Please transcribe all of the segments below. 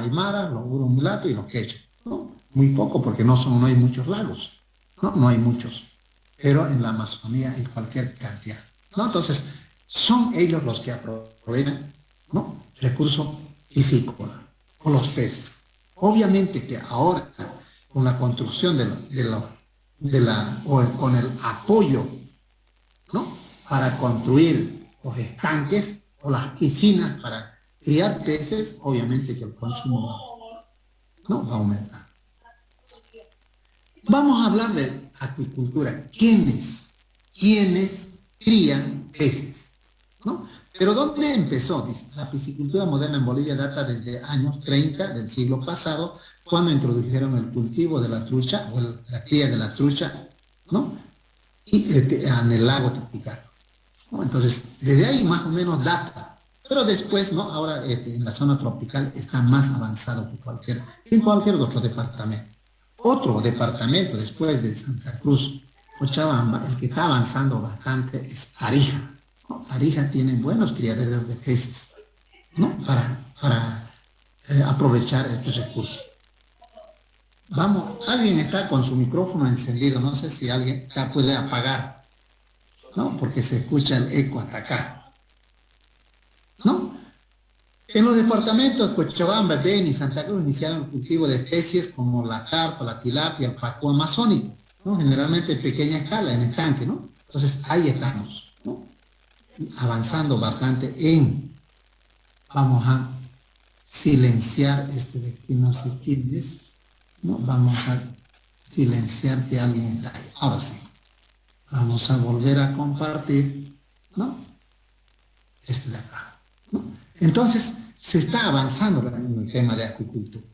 aymaras, los urumulatos y los quechos, ¿no? Muy poco porque no hay muchos lagos, ¿no? No hay muchos, pero en la Amazonía hay cualquier cantidad, ¿no? Entonces, son ellos los que aprovechan, ¿no? Recurso piscícola, o los peces. Obviamente que ahora, con la construcción con el apoyo, ¿no? Para construir los estanques o las piscinas para criar peces, obviamente que el consumo, ¿no? Va a aumentar. Vamos a hablar de acuicultura. ¿Quiénes crían peces? ¿No? Pero ¿dónde empezó? Dice, la piscicultura moderna en Bolivia data desde años 30 del siglo pasado, cuando introdujeron el cultivo de la trucha, o la cría de la trucha, ¿no? Y en el lago Titicaca, ¿no? Entonces, desde ahí más o menos data. Pero después, ¿no? Ahora en la zona tropical está más avanzado que en cualquier otro departamento. Otro departamento después de Santa Cruz, Cochabamba, el que está avanzando bastante es Tarija, ¿no? Tarija tiene buenos criaderos de peces, ¿no? Para aprovechar este recurso. Vamos, alguien está con su micrófono encendido, no sé si alguien ya puede apagar, ¿no? Porque se escucha el eco hasta acá, ¿no? En los departamentos de Cochabamba, Beni y Santa Cruz iniciaron el cultivo de especies como la carpa, la tilapia, el pacu amazónico, ¿no? Generalmente en pequeña escala, en estanque, ¿no? Entonces ahí estamos, ¿no? Avanzando bastante vamos a silenciar de aquí, no sé quién es, ¿no? Vamos a silenciar que alguien está ahí. Ahora sí, vamos a volver a compartir, ¿no? De acá, ¿no? Entonces, se está avanzando en el tema de acuicultura.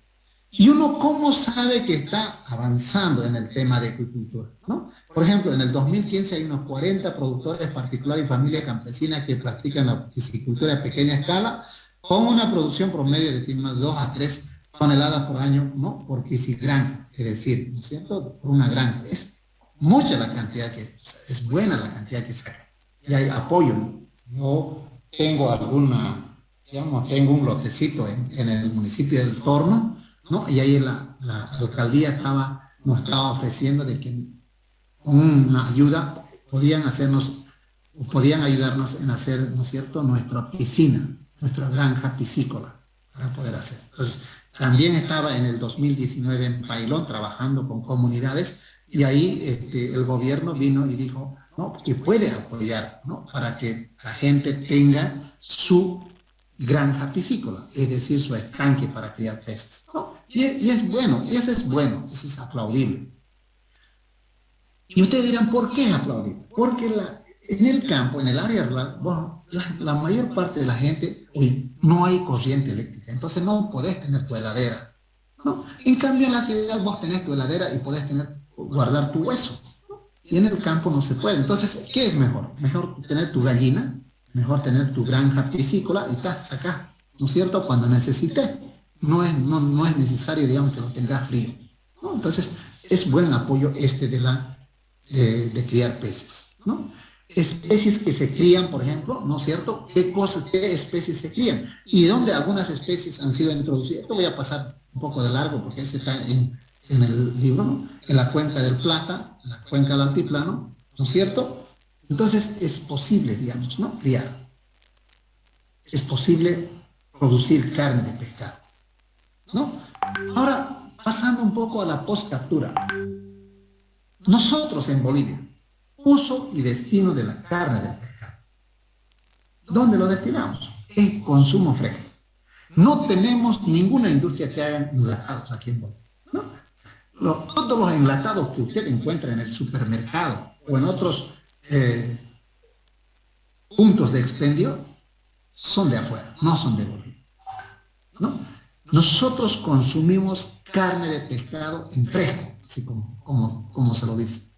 ¿Y uno cómo sabe que está avanzando en el tema de acuicultura, ¿no? Por ejemplo, en el 2015 hay unos 40 productores particulares y familias campesinas que practican la piscicultura a pequeña escala con una producción promedio de 2 a 3 toneladas por año, ¿no? Por piscigranja, es decir, ¿no es cierto? Por una granja. Es mucha la cantidad es buena la cantidad que saca. Y hay apoyo, ¿no? Yo tengo tengo un lotecito en el municipio del Torno, ¿no? Y ahí la alcaldía nos estaba ofreciendo de que con una ayuda podían ayudarnos en hacer, ¿no es cierto?, nuestra piscina, nuestra granja piscícola, para poder hacer. Entonces, también estaba en el 2019 en Pailón trabajando con comunidades y ahí el gobierno vino y dijo, ¿no?, que puede apoyar, ¿no?, para que la gente tenga su granja piscícola, es decir, su estanque para criar peces, ¿no? Y es bueno, eso es aplaudible. Y ustedes dirán, ¿por qué es aplaudible? Porque en el campo, en el área rural, bueno, la mayor parte de la gente, no hay corriente eléctrica, entonces no podés tener tu heladera, ¿no? En cambio, en la ciudad vos tenés tu heladera y podés guardar tu hueso, ¿no? Y en el campo no se puede. Entonces, ¿qué es mejor? Mejor tener tu gallina, mejor tener tu granja piscícola y estás acá, ¿no es cierto?, cuando necesites. No es necesario, digamos, que lo tengas frío, ¿no? Entonces, es buen apoyo de criar peces, ¿no? Especies que se crían, por ejemplo, ¿no es cierto? ¿Qué especies se crían? Y dónde algunas especies han sido introducidas. Esto voy a pasar un poco de largo porque ese está en el libro, ¿no? En la cuenca del Plata, en la cuenca del Altiplano, ¿no es cierto? Entonces es posible, digamos, ¿no?, criar. Es posible producir carne de pescado, ¿no? Ahora, pasando un poco a la postcaptura. Nosotros en Bolivia, uso y destino de la carne del pescado. ¿Dónde lo destinamos? En consumo fresco. No tenemos ninguna industria que haga enlatados aquí en Bolivia, ¿no? Todos los enlatados que usted encuentra en el supermercado o en otros puntos de expendio son de afuera, no son de Bolivia, ¿no? Nosotros consumimos carne de pescado en fresco, así como se lo dice.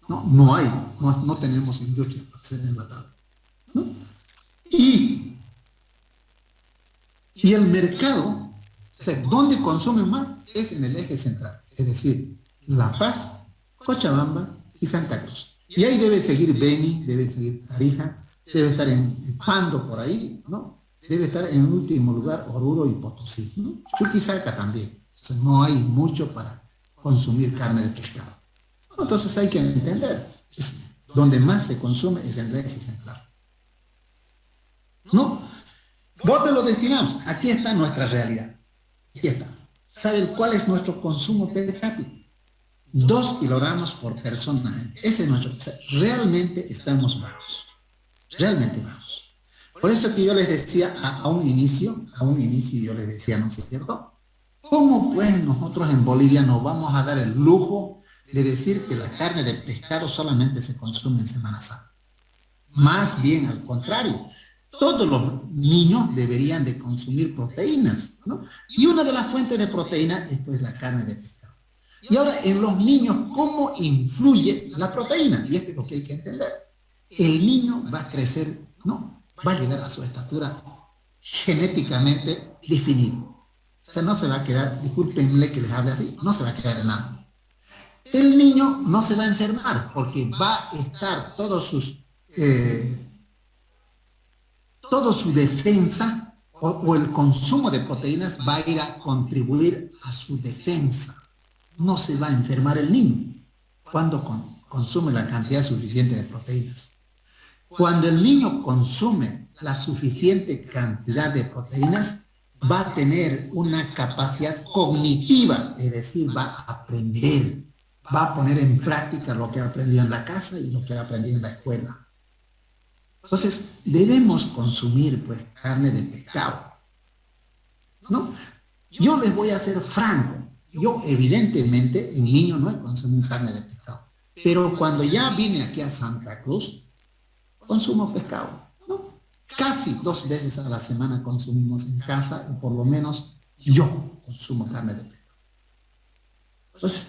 No tenemos industria para hacer enlatado, ¿no? Y el mercado, o sea, ¿dónde consumen más? Es en el eje central, es decir, La Paz, Cochabamba y Santa Cruz. Y ahí debe seguir Beni, debe seguir Tarija, debe estar en Pando por ahí, ¿no? debe estar en último lugar Oruro y Potosí, ¿no? Chuquisaca también. O sea, no hay mucho para consumir carne de pescado. Entonces hay que entender, donde más se consume es en el eje central. ¿No? ¿Dónde lo destinamos? Aquí está nuestra realidad. Aquí está. ¿Saben cuál es nuestro consumo per cápita? 2 kilogramos por persona. Ese es nuestro. O sea, realmente estamos bajos. Realmente bajos. Por eso que yo les decía a un inicio yo les decía, ¿no es cierto? ¿Cómo pues nosotros en Bolivia nos vamos a dar el lujo de decir que la carne de pescado solamente se consume en Semana Santa? Más bien al contrario, todos los niños deberían de consumir proteínas, ¿no? Y una de las fuentes de proteína es pues la carne de pescado. Y ahora en los niños, ¿cómo influye la proteína? Y esto es lo que hay que entender. El niño va a crecer, ¿no? Va a llegar a su estatura genéticamente definido. O sea, no se va a quedar, discúlpenle que les hable así, no se va a quedar enano. El niño no se va a enfermar porque va a estar toda su defensa o el consumo de proteínas va a ir a contribuir a su defensa. No se va a enfermar el niño cuando consume la cantidad suficiente de proteínas. Cuando el niño consume la suficiente cantidad de proteínas, va a tener una capacidad cognitiva, es decir, va a aprender, va a poner en práctica lo que ha aprendido en la casa y lo que ha aprendido en la escuela. Entonces, debemos consumir pues carne de pescado, ¿no? Yo les voy a ser franco. Yo evidentemente en niño no he consumido carne de pescado, pero cuando ya vine aquí a Santa Cruz, consumo pescado, ¿no? Casi 2 veces a la semana consumimos en casa, y por lo menos yo consumo carne de pescado. Entonces,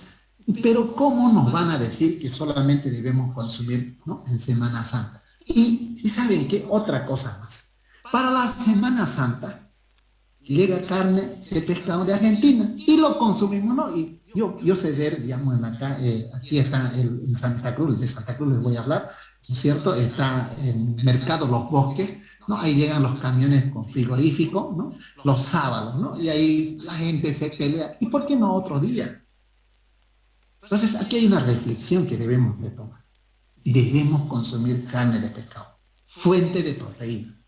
pero ¿cómo nos van a decir que solamente debemos consumir, ¿no?, en Semana Santa? Y ¿saben qué? Otra cosa más. Para la Semana Santa llega carne de pescado de Argentina y lo consumimos, ¿no? Y yo sé ver, digamos, aquí está en Santa Cruz, de Santa Cruz les voy a hablar, ¿no es cierto? Está en Mercado Los Bosques, ¿no? Ahí llegan los camiones con frigorífico, ¿no? Los sábados, ¿no? Y ahí la gente se pelea. ¿Y por qué no otro día? Entonces, aquí hay una reflexión que debemos de tomar. Debemos consumir carne de pescado, fuente de proteína,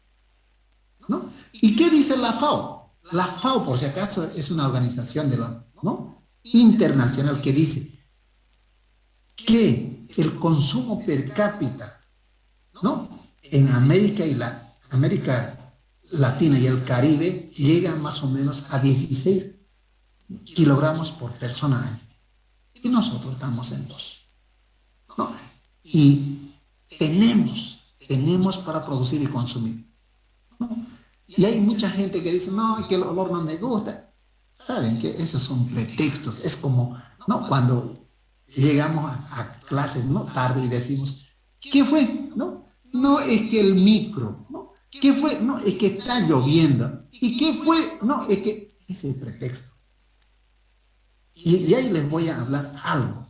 ¿no? ¿Y qué dice la FAO? La FAO, por si acaso, es una organización ¿no?, internacional que dice que el consumo per cápita, ¿no?, en América Latina y el Caribe llega más o menos a 16 kilogramos por persona al año. Y nosotros estamos en 2, ¿no? Y tenemos para producir y consumir, ¿no? Y hay mucha gente que dice, no, es que el olor no me gusta. ¿Saben qué? Esos son pretextos. Es como, ¿no?, cuando llegamos a clases, ¿no?, tarde y decimos, ¿qué fue? No es que el micro, ¿no? ¿Qué fue? No, es que está lloviendo. ¿Y qué fue? No, es que ese es el pretexto. Y ahí les voy a hablar algo.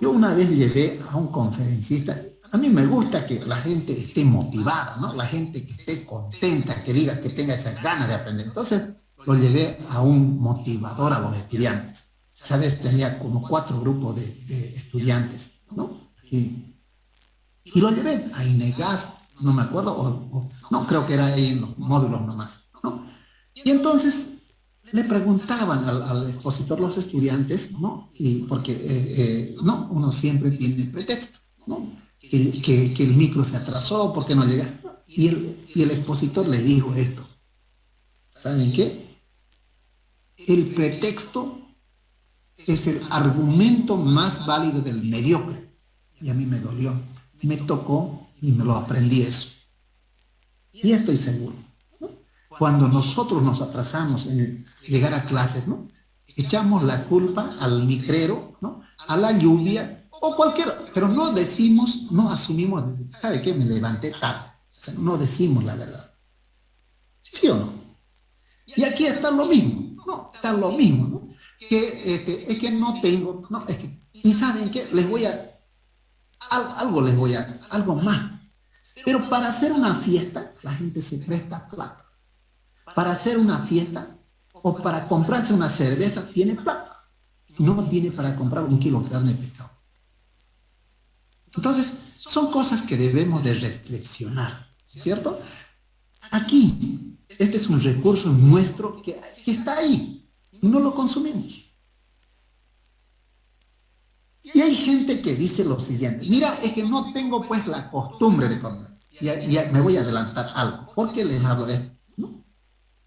Yo una vez llevé a un conferencista. A mí me gusta que la gente esté motivada, ¿no? La gente que esté contenta, que diga que tenga esas ganas de aprender. Entonces lo llevé a un motivador a los estudiantes. ¿Sabes? Tenía como 4 grupos de estudiantes, ¿no? Y lo llevé a INEGAS, no me acuerdo, no, creo que era ahí en los módulos nomás, ¿no? Y entonces le preguntaban al expositor los estudiantes, ¿no? Y porque, no, uno siempre tiene pretexto, ¿no? Que el micro se atrasó, ¿por qué no llega? Y el expositor le dijo esto. ¿Saben qué? El pretexto es el argumento más válido del mediocre. Y a mí me dolió, me tocó y me lo aprendí eso. Y estoy seguro, ¿no? Cuando nosotros nos atrasamos en llegar a clases, ¿no?, echamos la culpa al micrero, ¿no?, a la lluvia o cualquiera, pero no decimos, no asumimos, ¿sabe qué? Me levanté tarde. O sea, no decimos la verdad. ¿Sí o no? Y aquí está lo mismo, ¿no? Está lo mismo, ¿no? Que es que no tengo, no, es que, y ¿saben qué? Algo más. Pero para hacer una fiesta, la gente se presta plata. Para hacer una fiesta o para comprarse una cerveza, tiene plata. No tiene para comprar un kilo de carne de pescado. Entonces, son cosas que debemos de reflexionar, ¿cierto? Aquí, este es un recurso nuestro que está ahí y no lo consumimos. Y hay gente que dice lo siguiente: mira, es que no tengo pues la costumbre de comer. Y me voy a adelantar algo. ¿Por qué les hablo de esto? ¿No?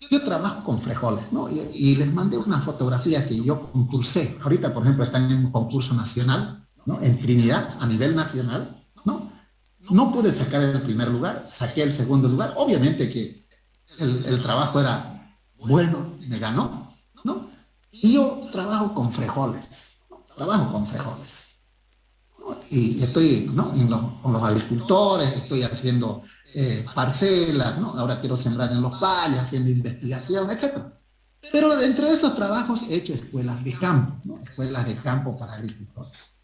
Yo trabajo con frijoles, ¿no? Y les mandé una fotografía que yo concursé. Ahorita, por ejemplo, están en un concurso nacional, ¿no? En Trinidad, a nivel nacional, ¿no? No pude sacar el primer lugar, saqué el segundo lugar. Obviamente que el trabajo era bueno, me ganó, ¿no? Y yo trabajo con frijoles, ¿no? Trabajo con frijoles. ¿No? Y estoy, ¿no? Con los agricultores, estoy haciendo parcelas, ¿no? Ahora quiero sembrar en los valles, haciendo investigación, etcétera. Pero dentro de esos trabajos he hecho escuelas de campo, ¿no? Escuelas de campo para agricultores.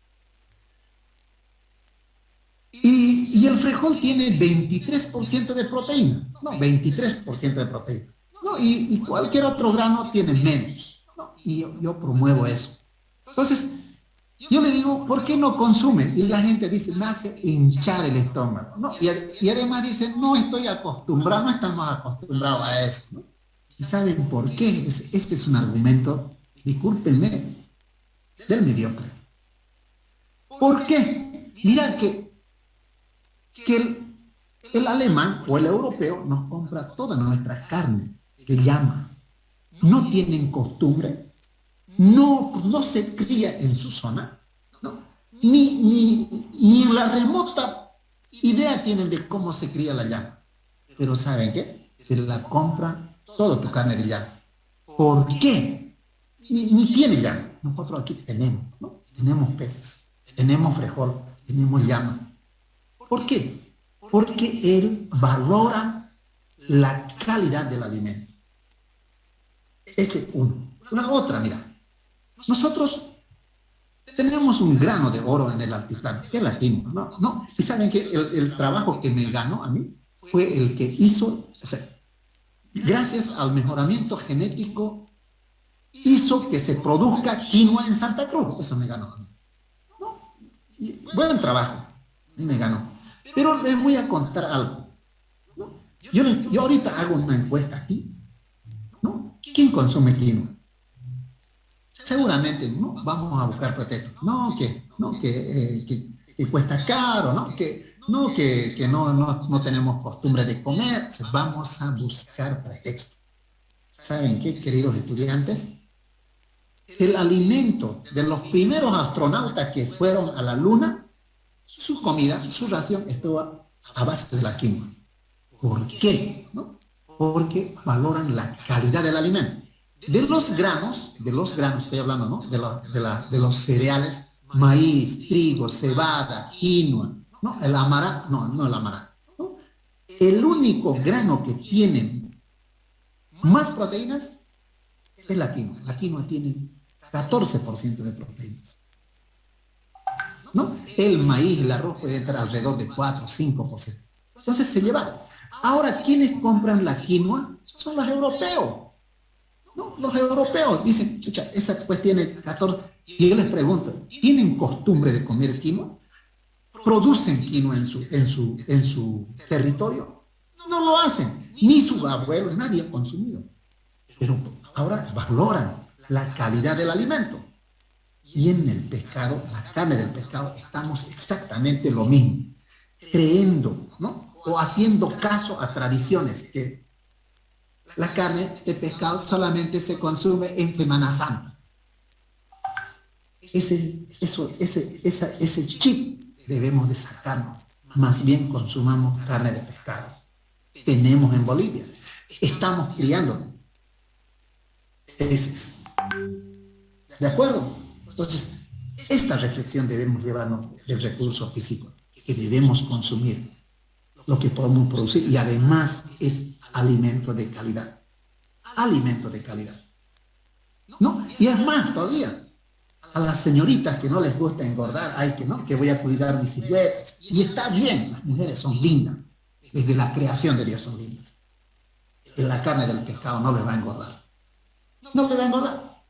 Y el frijol tiene 23% de proteína, ¿no? 23% de proteína, ¿no? Y cualquier otro grano tiene menos, ¿no? Y yo promuevo eso. Entonces, yo le digo, ¿por qué no consume? Y la gente dice, me hace hinchar el estómago, ¿no? Y además dice, no estoy acostumbrado, no estamos acostumbrados a eso, ¿no? ¿Y saben por qué? Este es un argumento, discúlpenme, del mediocre. ¿Por qué? Mira que el alemán o el europeo nos compra toda nuestra carne de llama. No tienen costumbre, no se cría en su zona, ¿no? Ni en la remota idea tienen de cómo se cría la llama. Pero ¿saben qué? Que la compra toda tu carne de llama. ¿Por qué? Ni tiene llama. Nosotros aquí tenemos, ¿no? Tenemos peces, tenemos frijol, tenemos llama. ¿Por qué? Porque él valora la calidad del alimento. Ese es uno. La otra, mira, nosotros tenemos un grano de oro en el altiplano, que es latino, ¿no? ¿No? Y saben que el trabajo que me ganó a mí fue el que hizo, o sea, gracias al mejoramiento genético, hizo que se produzca quinoa en Santa Cruz. Eso me ganó a mí, ¿no? Y buen trabajo, a mí me ganó. Pero les voy a contar algo, ¿no? Yo ahorita hago una encuesta aquí, ¿no? ¿Quién consume quinoa? Seguramente, ¿no? Vamos a buscar pretextos. Que cuesta caro, ¿no? Que no tenemos costumbre de comer. Vamos a buscar pretextos. ¿Saben qué, queridos estudiantes? El alimento de los primeros astronautas que fueron a la Luna, su comida, su ración, estuvo a base de la quinoa. ¿Por qué? ¿No? Porque valoran la calidad del alimento. De los granos, estoy hablando, ¿no? De los cereales, maíz, trigo, cebada, quinoa, ¿no? El amaranto, no el amaranto, ¿no? El único grano que tiene más proteínas es la quinoa. La quinoa tiene 14% de proteínas, ¿no? El maíz, el arroz puede entrar alrededor de 4 o 5%. Entonces se lleva. Ahora, ¿quiénes compran la quinoa? Son los europeos. No, los europeos dicen, chucha, esa pues tiene 14. Y yo les pregunto, ¿tienen costumbre de comer quinoa? ¿Producen quinoa en su territorio? No lo hacen. Ni sus abuelos, nadie ha consumido. Pero ahora valoran la calidad del alimento. Y en el pescado, la carne del pescado, estamos exactamente lo mismo. Creyendo, ¿no? O haciendo caso a tradiciones que la carne de pescado solamente se consume en Semana Santa. Ese chip debemos de sacarnos. Más bien consumamos carne de pescado. Tenemos en Bolivia. Estamos criando peces. ¿De acuerdo? Entonces, esta reflexión debemos llevarnos del recurso físico que debemos consumir, lo que podemos producir, y además es alimento de calidad. Alimento de calidad. ¿No? Y es más todavía, a las señoritas que no les gusta engordar, hay que, ¿no? Que voy a cuidar mis siluetas. Y está bien, las mujeres son lindas, desde la creación de biosolinas. La carne del pescado no le va a engordar. No le va a engordar.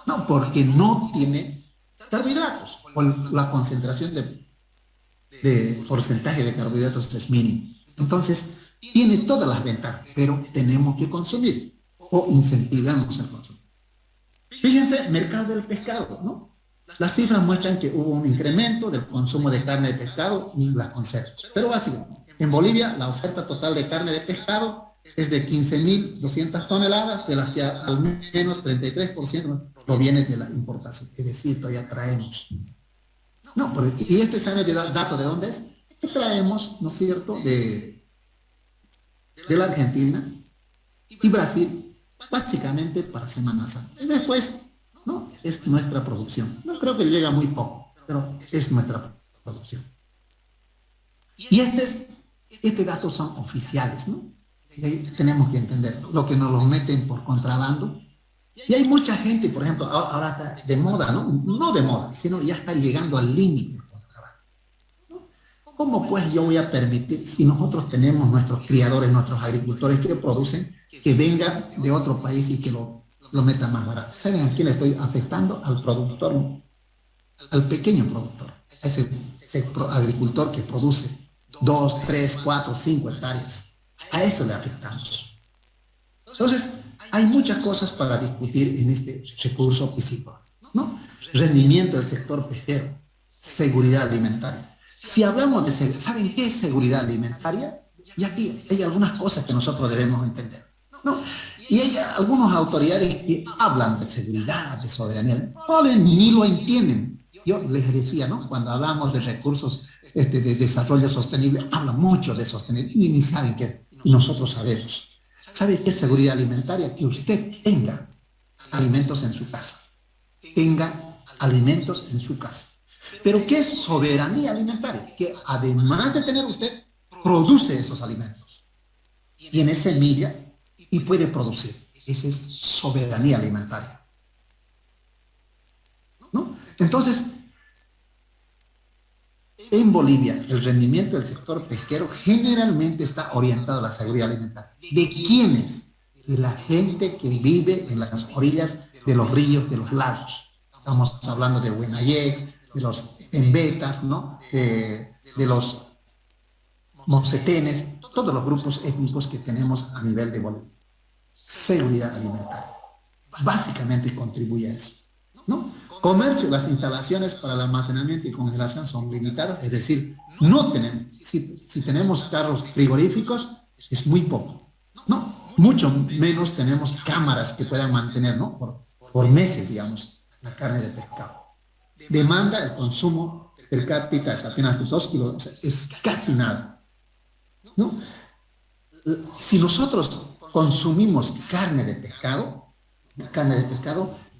No, porque no tiene carbohidratos. O la concentración de porcentaje de carbohidratos es mínimo. Entonces, tiene todas las ventajas, pero tenemos que consumir o incentivamos el consumo. Fíjense, mercado del pescado, ¿no? Las cifras muestran que hubo un incremento del consumo de carne de pescado y las conservas. Pero básicamente, en Bolivia la oferta total de carne de pescado es de 15.200 toneladas, de las que al menos 33% proviene de la importación. Es decir, todavía traemos. No, y este sabe de dato de dónde es, que traemos, ¿no es cierto?, de la Argentina y Brasil, básicamente para Semana Santa. Y después, ¿no?, es nuestra producción. No creo que llega muy poco, pero es nuestra producción. Y este datos son oficiales, ¿no? Y ahí tenemos que entender lo que nos lo meten por contrabando. Y hay mucha gente, por ejemplo, ahora está de moda, ¿no? No de moda, sino ya está llegando al límite del contrabando. ¿Cómo pues yo voy a permitir, si nosotros tenemos nuestros criadores, nuestros agricultores que producen, que vengan de otro país y que lo metan más barato? ¿Saben a quién le estoy afectando? Al productor, al pequeño productor, a ese agricultor que produce 2, 3, 4, 5 hectáreas. A eso le afectamos. Entonces, hay muchas cosas para discutir en este recurso piscícola, ¿no? Rendimiento del sector pesquero, seguridad alimentaria. Si hablamos de seguridad, ¿saben qué es seguridad alimentaria? Y aquí hay algunas cosas que nosotros debemos entender, ¿no? Y hay algunas autoridades que hablan de seguridad, de soberanía, ni lo entienden. Yo les decía, ¿no? Cuando hablamos de recursos de desarrollo sostenible, hablan mucho de sostenibilidad y ni saben qué es. Y nosotros sabemos. ¿Sabe qué es seguridad alimentaria? Que usted tenga alimentos en su casa. Tenga alimentos en su casa. Pero ¿qué es soberanía alimentaria? Que además de tener usted, produce esos alimentos. Tiene semilla y puede producir. Esa es soberanía alimentaria, ¿no? Entonces, en Bolivia, el rendimiento del sector pesquero generalmente está orientado a la seguridad alimentaria. ¿De quiénes? De la gente que vive en las orillas de los ríos, de los lagos. Estamos hablando de Huenayec, de los Embetas, ¿no? De los Mocetenes, todos los grupos étnicos que tenemos a nivel de Bolivia. Seguridad alimentaria. Básicamente contribuye a eso, ¿no? Comercio, las instalaciones para el almacenamiento y congelación son limitadas, es decir, no tenemos, si tenemos carros frigoríficos, es muy poco, ¿no? Mucho menos tenemos cámaras que puedan mantener, ¿no?, por meses, digamos, la carne de pescado. Demanda, el consumo per cápita es apenas de 2 kilos, o sea, es casi nada, ¿no? Si nosotros consumimos carne de pescado,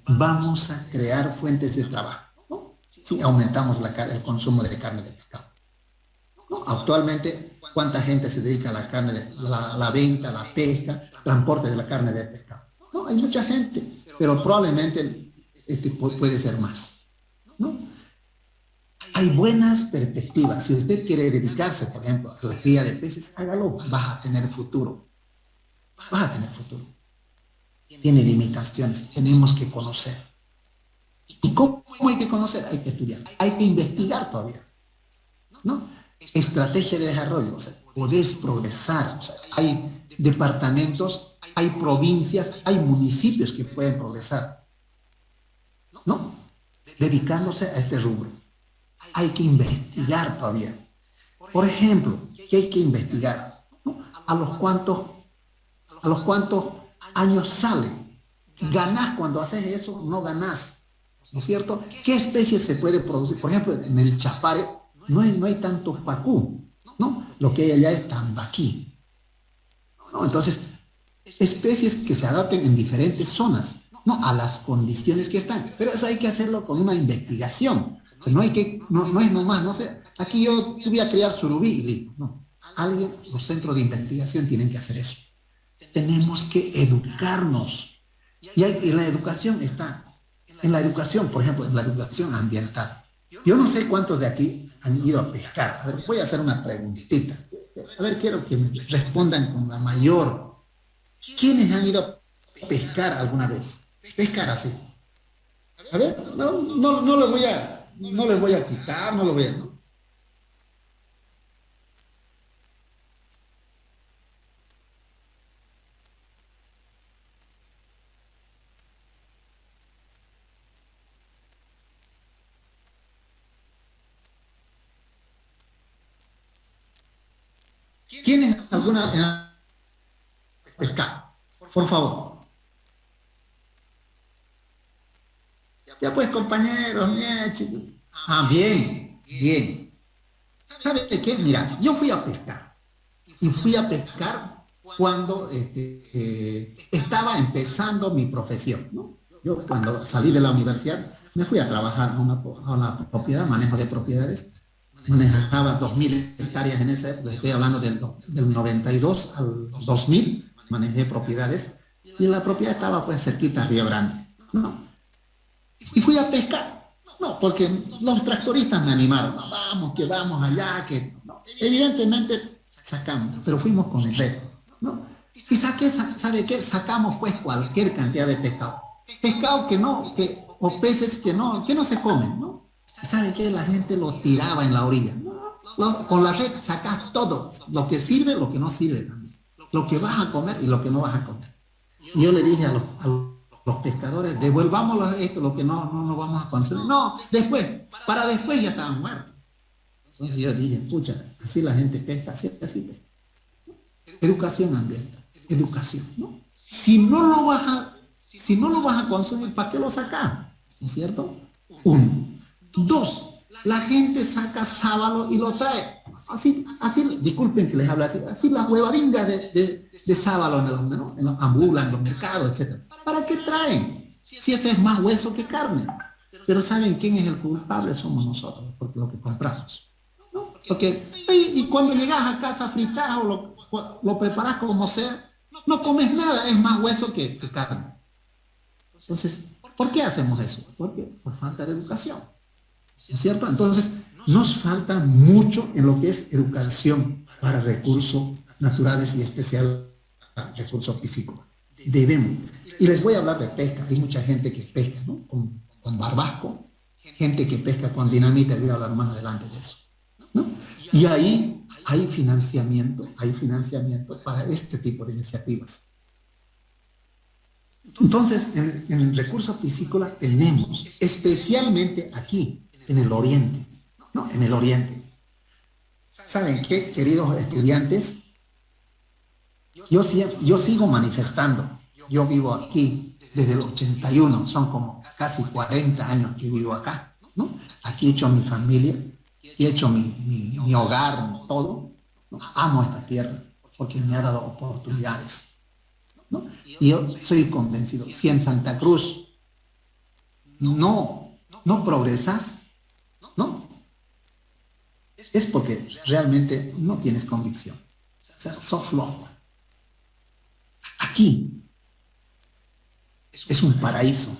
vamos a crear fuentes de trabajo, ¿no? Si aumentamos el consumo de carne de pescado, ¿no? Actualmente, ¿cuánta gente se dedica a la carne, la venta, la pesca, transporte de la carne de pescado? No, hay mucha gente, pero probablemente puede ser más, ¿no? Hay buenas perspectivas. Si usted quiere dedicarse, por ejemplo, a la cría de peces, hágalo, vas a tener futuro. Vas a tener futuro. Tiene limitaciones, tenemos que conocer. ¿Y cómo hay que conocer? Hay que estudiar, hay que investigar todavía, ¿no? Estrategia de desarrollo, o sea, podés progresar, o sea, hay departamentos, hay provincias, hay municipios que pueden progresar, ¿no? Dedicándose a este rubro. Hay que investigar todavía. Por ejemplo, ¿qué hay que investigar? ¿No? ¿A los cuántos años sale? ¿Ganás cuando haces eso? No ganás, ¿no es cierto? ¿Qué especies se puede producir? Por ejemplo, en el Chapare no hay tanto pacú, ¿no? Lo que hay allá es tambaqui, ¿no? Entonces, especies que se adapten en diferentes zonas, ¿no?, a las condiciones que están. Pero eso hay que hacerlo con una investigación. O sea, no es nomás, no sé, aquí yo voy a criar surubí y listo. No. Los centros de investigación tienen que hacer eso. Tenemos que educarnos. Y en la educación por ejemplo, en la educación ambiental. Yo no sé cuántos de aquí han ido a pescar. A ver, voy a hacer una preguntita. A ver, quiero que me respondan con la mayor. ¿Quiénes han ido a pescar alguna vez? Pescar así. A ver, no le voy a, no le voy a quitar, no lo voy a, no. ¿Quiénes alguna pescar? Por favor. Ya pues, compañeros, bien, chicos. Ah, bien, bien. ¿Sabe qué? Mira, yo fui a pescar. Y fui a pescar cuando estaba empezando mi profesión, ¿no? Yo cuando salí de la universidad me fui a trabajar a una propiedad, manejo de propiedades. Manejaba 2.000 hectáreas en esa época, estoy hablando del 92 al 2000, manejé propiedades y la propiedad estaba pues cerquita a Río Grande, ¿no? Y fui a pescar, no, porque los tractoristas me animaron, no, vamos, que vamos allá, que no. Evidentemente sacamos, pero fuimos con el reto, ¿no? Y ¿sabe qué? Sacamos pues cualquier cantidad de pescado. Pescado o peces que no se comen, ¿no? ¿Sabe qué? La gente los tiraba en la orilla. Con la red sacas todo, lo que sirve, lo que no sirve también. Lo que vas a comer y lo que no vas a comer. Y yo le dije a los pescadores, devolvámoslo esto, lo que no vamos a consumir. No, para después ya estaban muertos. Entonces yo dije, escucha, así la gente pesca, así pesca. Educación ambiental, educación, ¿no? Si no lo vas a consumir, ¿para qué lo sacas? ¿No es cierto? Uno. Dos, la gente saca sábalo y lo trae. Así, disculpen que les hable así las huevadingas de sábalo ¿no? Ambulan, en los mercados, etc. ¿Para qué traen? Si ese es más hueso que carne. Pero ¿saben quién es el culpable? Somos nosotros, porque lo que compramos. ¿No? Porque, y cuando llegas a casa fritas o lo preparas como sea, no comes nada, es más hueso que carne. Entonces, ¿por qué hacemos eso? Porque por falta de educación. ¿No es cierto? Entonces, nos falta mucho en lo que es educación para recursos naturales y especial recursos físicos. Debemos. Y les voy a hablar de pesca. Hay mucha gente que pesca, ¿no? Con barbasco, gente que pesca con dinamita, voy a hablar más adelante de eso, ¿no? Y ahí hay financiamiento para este tipo de iniciativas. Entonces, en recursos piscícolas tenemos, especialmente aquí, en el oriente, ¿no? En el oriente. ¿Saben qué, queridos estudiantes? Yo sigo manifestando. Yo vivo aquí desde el 81, son como casi 40 años que vivo acá, ¿no? Aquí he hecho mi familia, he hecho mi hogar, todo, ¿no? Amo esta tierra porque me ha dado oportunidades, ¿no? Y yo soy convencido, si en Santa Cruz no progresas, ¿no? Es porque realmente no tienes convicción. O sea, sos flojo. Aquí es un paraíso,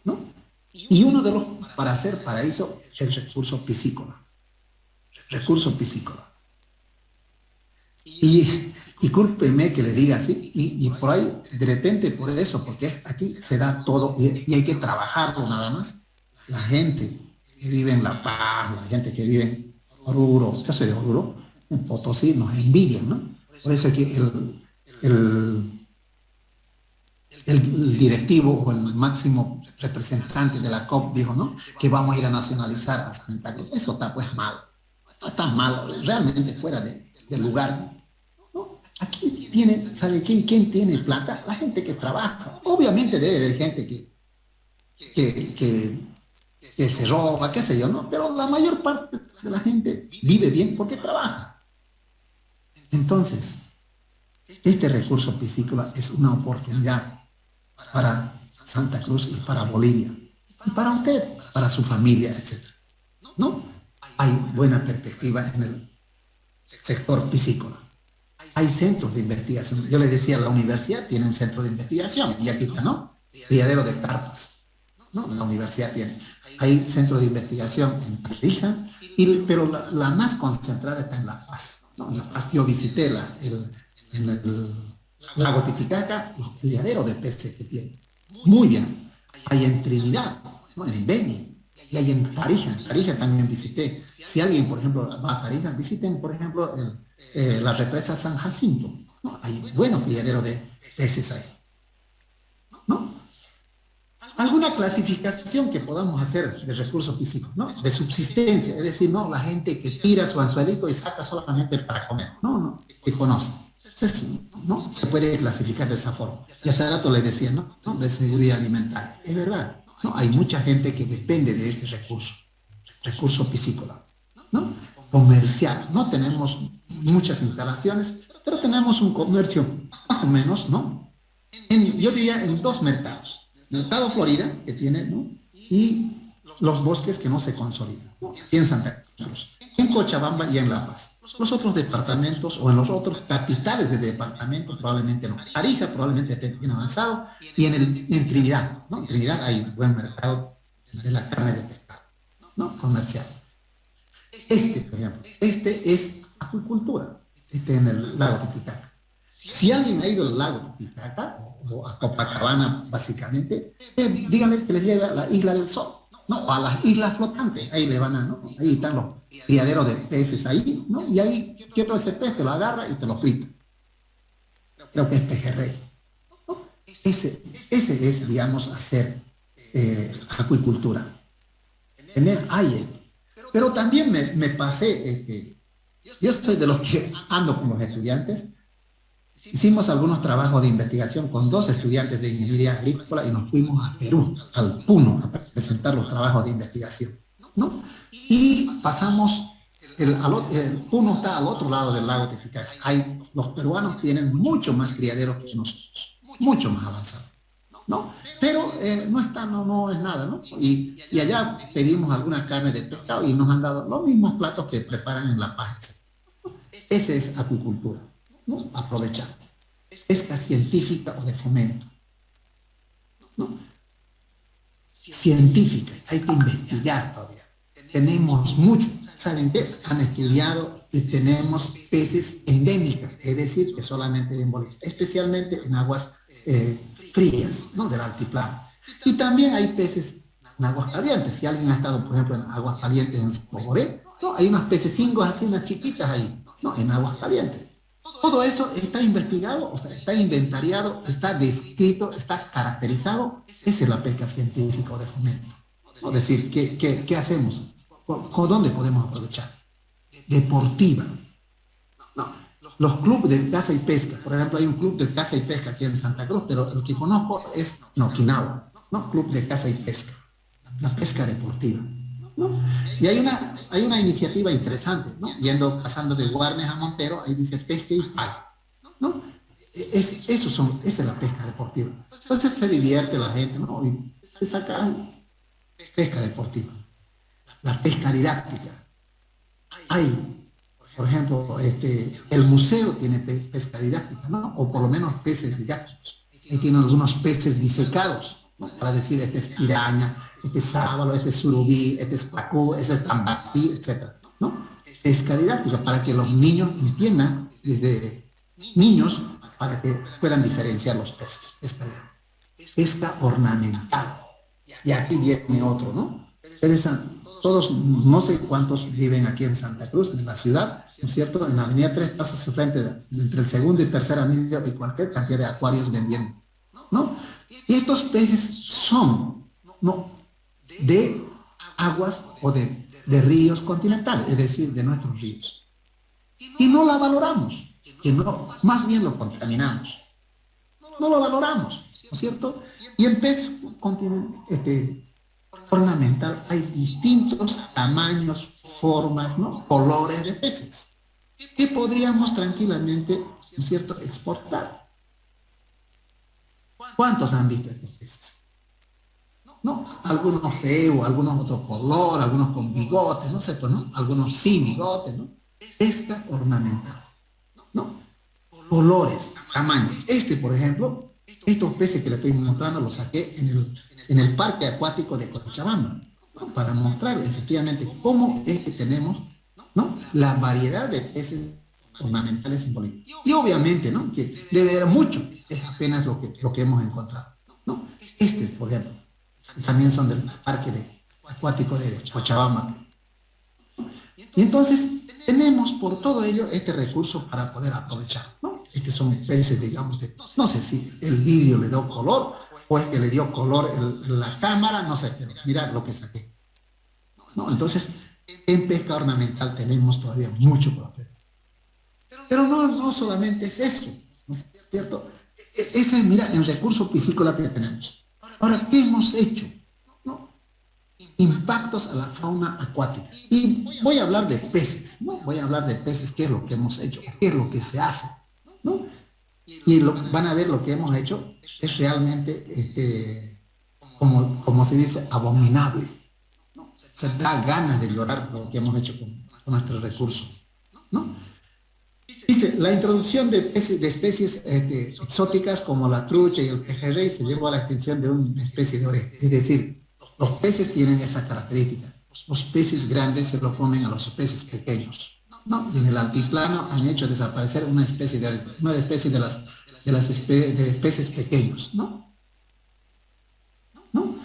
¿no? Y uno de los, para ser paraíso, es el recurso piscícola. Recurso piscícola. Y discúlpeme que le diga así, y por ahí, de repente, por eso, porque aquí se da todo y hay que trabajarlo nada más. La gente que vive en La Paz, la gente que vive en Oruro, yo soy de Oruro, en Potosí, nos envidian, ¿no? Por eso aquí el directivo o el máximo representante de la COP dijo, ¿no? Que vamos a ir a nacionalizar a Santa Cruz. Eso está pues mal. Está mal, realmente fuera del lugar. ¿No? Aquí tiene, ¿sabe quién tiene plata? La gente que trabaja. Obviamente debe haber gente que se roba, qué sé yo, ¿no? Pero la mayor parte de la gente vive bien porque trabaja. Entonces, este recurso piscícola es una oportunidad para Santa Cruz y para Bolivia, y para usted, para su familia, etc. ¿No? Hay buena perspectiva en el sector piscícola. Hay centros de investigación. Yo les decía, la universidad tiene un centro de investigación, y aquí está, ¿no? Criadero de carpas, ¿no? La universidad tiene. Hay centros de investigación en Tarija, pero la más concentrada está en La Paz. ¿no? En La Paz yo visité en el lago Titicaca, los criaderos de peces que tiene. Muy bien. Hay en Trinidad, ¿no? En Beni, y hay en Tarija. En Tarija también visité. Si alguien, por ejemplo, va a Tarija, visiten, por ejemplo, la represa San Jacinto, ¿no? Hay buenos criaderos de peces ahí, ¿no? Alguna clasificación que podamos hacer de recursos físicos, ¿no? De subsistencia, es decir, no la gente que tira su anzuelito y saca solamente para comer, no, que conoce. Entonces, ¿no? Se puede clasificar de esa forma. Y hace rato le decía, ¿no? De seguridad alimentaria. Es verdad, ¿no? Hay mucha gente que depende de este recurso piscícola, ¿no? Comercial, ¿no? Tenemos muchas instalaciones, pero tenemos un comercio más o menos, ¿no? Yo diría en dos mercados. Mercado Florida, que tiene, ¿no? Y los bosques que no se consolidan, ¿no? Y en Santa Cruz, en Cochabamba y en La Paz. Los otros departamentos o en los otros capitales de departamento probablemente no. Tarija probablemente esté bien avanzado y en Trinidad, ¿no? En Trinidad hay buen mercado de la carne de pescado, ¿no? Comercial. Por ejemplo, es acuicultura, en el lago Titicaca. Si alguien ha ido al lago Titicaca o a Copacabana, básicamente, díganle que le lleve a la Isla del Sol, ¿no? O a las islas flotantes, ahí le van a, ¿no? Ahí están los criaderos de peces ahí, ¿no? Y ahí, quiero ese pez, te lo agarra y te lo frita. Creo que es pejerrey, ¿no? Ese es, digamos, hacer acuicultura. Tener aire. Pero también me pasé, yo soy de los que ando con los estudiantes. Hicimos algunos trabajos de investigación con 2 estudiantes de ingeniería agrícola y nos fuimos a Perú, al Puno, a presentar los trabajos de investigación, ¿no? Y pasamos, el Puno está al otro lado del lago Titicaca. Los peruanos tienen mucho más criaderos que nosotros, mucho más avanzados, ¿no? Pero no es nada, ¿no? Y allá pedimos alguna carne de pescado y nos han dado los mismos platos que preparan en La Paz. Esa es acuicultura, ¿no? Aprovechar. Pesca científica o de fomento, ¿no? Científica, hay que investigar todavía. Tenemos mucho, ¿saben qué? Han estudiado y tenemos peces endémicas, es decir, que solamente en Bolivia, especialmente en aguas frías, ¿no? Del altiplano. Y también hay peces en aguas calientes. Si alguien ha estado, por ejemplo, en aguas calientes en Coboré, ¿no? Hay unos pececingos así, unas chiquitas ahí, ¿no? En aguas calientes. Todo eso está investigado, o sea, está inventariado, está descrito, está caracterizado. Esa es la pesca científica o de fomento. Es decir, ¿qué hacemos? ¿Dónde podemos aprovechar? Deportiva. No. Los clubes de caza y pesca, por ejemplo, hay un club de caza y pesca aquí en Santa Cruz, pero el que conozco es Okinawa, ¿no? Club de caza y pesca, la pesca deportiva, ¿no? Y hay una iniciativa interesante, ¿no? Pasando de Guarnes a Montero, ahí dice pesca y pala, ¿no? Esa es la pesca deportiva. Entonces se divierte la gente, ¿no? Y se saca pesca deportiva. La pesca didáctica. Hay, por ejemplo, el museo tiene pesca didáctica, ¿no? O por lo menos peces didácticos. Y tienen algunos peces disecados, ¿no? Para decir, este es piraña, este es sábalo, este es surubí, este es pacú, este es tambatí, etc., ¿no? Pesca didáctica, para que los niños entiendan desde niños, para que puedan diferenciar los peces. Pesca ornamental. Y aquí viene otro, ¿no? Ustedes todos, no sé cuántos viven aquí en Santa Cruz, en la ciudad, ¿no es cierto? En la avenida 3 Pasos al frente, entre el segundo y tercer anillo, y cualquier cantidad de acuarios vendiendo, ¿no? Y estos peces son, ¿no? De aguas o de ríos continentales, es decir, de nuestros ríos. Y no la valoramos, que no, más bien lo contaminamos. No lo valoramos, ¿no es cierto? Y en pez ornamental hay distintos tamaños, formas, ¿no? Colores de peces que podríamos tranquilamente, ¿no es cierto?, exportar. ¿Cuántos han visto estos peces? ¿No? Algunos feos, algunos otros color, algunos con bigotes, no sé, pues, ¿no? Algunos sin bigotes, ¿no? Pesca ornamental, ¿no? Colores, tamaños. Por ejemplo, estos peces que le estoy mostrando los saqué en el parque acuático de Cochabamba, ¿no? Para mostrar efectivamente cómo es que tenemos, ¿no? La variedad de peces ornamentales en Bolivia. Y obviamente, ¿no? Que debe haber mucho, es apenas lo que hemos encontrado, ¿no? Por ejemplo, también son del parque acuático de Cochabamba. Y entonces tenemos por todo ello este recurso para poder aprovechar, ¿no? Son peces, digamos, no sé si el vidrio le dio color o es que le dio color la cámara, no sé, pero mira lo que saqué, ¿no? Entonces, en pesca ornamental tenemos todavía mucho por hacer. Pero no solamente es eso, ¿no es cierto? Ese es, mira, el recurso piscícola que tenemos. Ahora, ¿qué hemos hecho? ¿No? Impactos a la fauna acuática. Y voy a hablar de peces, ¿no? Voy a hablar de peces, qué es lo que hemos hecho, qué es lo que se hace, ¿no? Y van a ver lo que hemos hecho es realmente, como se dice, abominable, ¿no? Se da ganas de llorar lo que hemos hecho con nuestros recursos, ¿no? Dice, la introducción de especies exóticas como la trucha y el pejerrey se llevó a la extinción de una especie de oreja. Es decir, los peces tienen esa característica. Los peces grandes se lo comen a los peces pequeños, ¿no? Y en el altiplano han hecho desaparecer una especie de especies pequeños, ¿no? ¿No?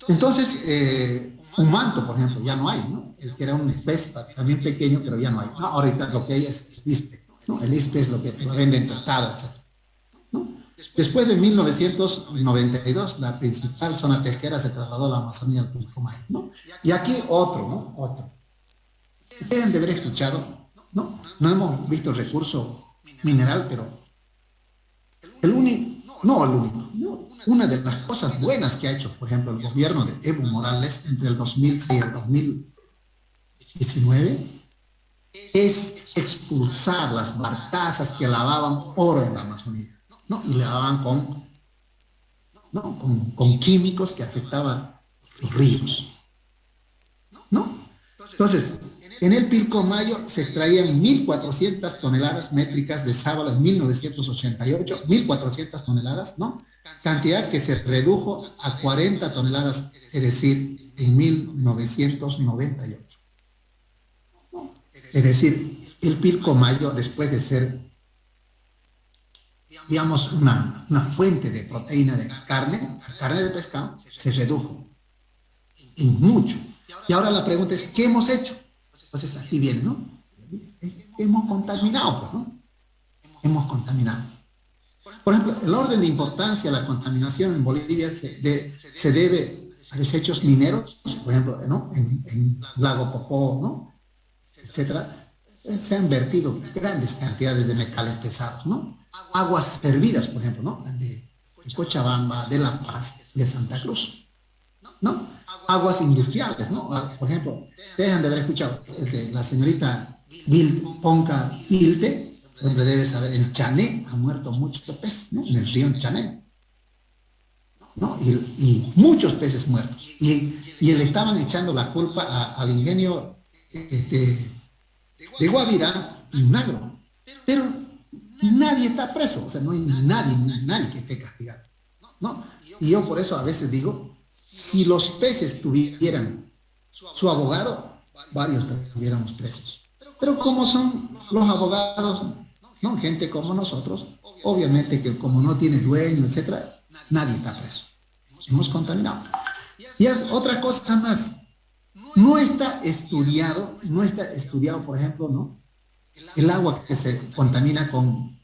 Entonces, un manto, por ejemplo, ya no hay, ¿no? El que era un pez también pequeño, pero ya no hay. No, ahorita lo que hay es ispe, ¿no? El ispe es lo que lo venden tostado, etc. ¿No? Después de 1992, la principal zona pesquera se trasladó a la Amazonía al Pilcomayo, ¿no? Y aquí otro, ¿no? Otro. Deben de haber escuchado, ¿no? No hemos visto el recurso mineral, pero el único, no el único, no. Una de las cosas buenas que ha hecho, por ejemplo, el gobierno de Evo Morales entre el 2006 y el 2019 es expulsar las barcazas que lavaban oro en la Amazonía, ¿no? Y lavaban con químicos que afectaban los ríos, ¿no? Entonces, en el Pilcomayo se extraían 1.400 toneladas métricas de sábalo en 1988, 1.400 toneladas, ¿no? Cantidad que se redujo a 40 toneladas, es decir, en 1998. Es decir, el Pilcomayo, después de ser, digamos, una fuente de proteína de carne de pescado, se redujo en mucho. Y ahora la pregunta es, ¿qué hemos hecho? Entonces aquí viene, ¿no? Hemos contaminado, pues, ¿no? Hemos contaminado. Por ejemplo, el orden de importancia de la contaminación en Bolivia se debe a desechos mineros, por ejemplo, ¿no? En Lago Popó, ¿no? Etcétera. Se han vertido grandes cantidades de metales pesados, ¿no? Aguas servidas, por ejemplo, ¿no? De Cochabamba, de La Paz, de Santa Cruz, ¿no? Aguas industriales, ¿no? Por ejemplo, dejan de haber escuchado que la señorita Ponca Ilte, donde debe saber, en Chané ha muerto mucho pez, ¿no? En el río Chané, ¿no? Y muchos peces muertos. Y le estaban echando la culpa al ingenio de Guavirá y Unagro. Pero nadie está preso, o sea, no hay nadie que esté castigado, ¿no? Y yo por eso a veces digo, si los peces tuvieran su abogado, varios estuviéramos presos. Pero como son los abogados, ¿no? Gente como nosotros, obviamente que como no tiene dueño, etcétera, nadie está preso. Hemos contaminado. Y es otra cosa más. No está estudiado, por ejemplo, ¿no? El agua que se contamina con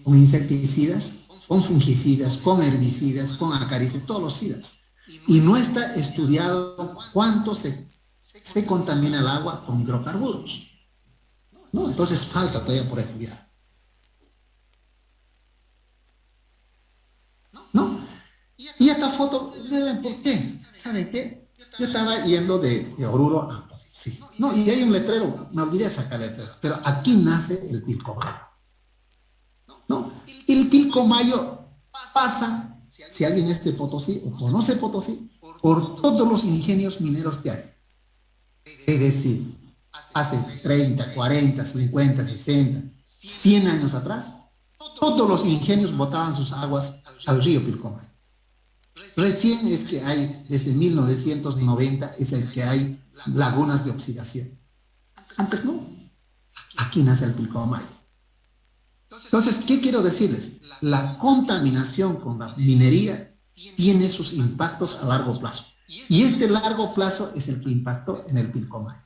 insecticidas, con fungicidas, con herbicidas, con acaricidas, todos los sidas. Y no está estudiado cuánto se contamina el agua con hidrocarburos, ¿no? Entonces falta todavía por estudiar, ¿no? Y esta foto, ¿por qué? ¿Saben qué? Yo estaba yendo de Oruro a Potosí, ¿no? Y hay un letrero, me olvidé sacar el letrero, pero aquí nace el Pilcomayo, ¿no? Y el Pilcomayo pasa, si alguien es de Potosí o conoce Potosí, por todos los ingenios mineros que hay. Es decir, hace 30, 40, 50, 60, 100 años atrás, todos los ingenios botaban sus aguas al río Pilcomayo. Recién es que hay, desde 1990, es el que hay lagunas de oxidación. Antes no. aquí nace el Pilcomayo. Entonces, ¿qué quiero decirles? La contaminación con la minería tiene sus impactos a largo plazo. Y este largo plazo es el que impactó en el Pilcomayo,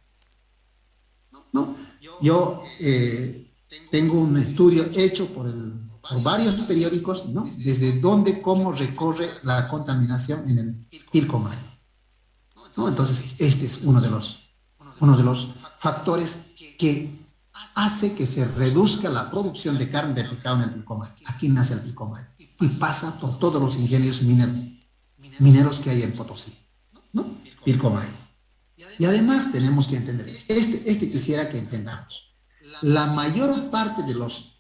¿no? Yo tengo un estudio hecho por varios periódicos, ¿no? Desde dónde, cómo recorre la contaminación en el Pilcomayo, ¿no? Entonces, este es uno de los factores que hace que se reduzca la producción de carne de pescado en el Pilcomayo. Aquí nace el Pilcomayo y pasa por todos los ingenios mineros que hay en Potosí, ¿no? Pilcomayo. Y además tenemos que entender, quisiera que entendamos, la mayor parte de los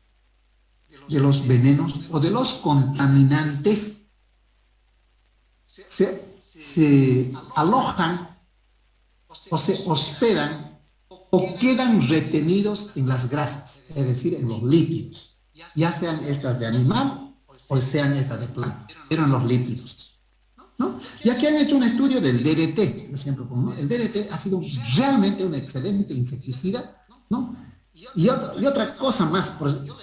venenos o de los contaminantes se alojan o se hospedan o quedan retenidos en las grasas, es decir, en los lípidos, ya sean estas de animal o sean estas de planta, pero en los lípidos, ¿no? Y aquí han hecho un estudio del DDT, por ejemplo, ¿no? El DDT ha sido realmente un excelente insecticida, ¿no? Y otra cosa más,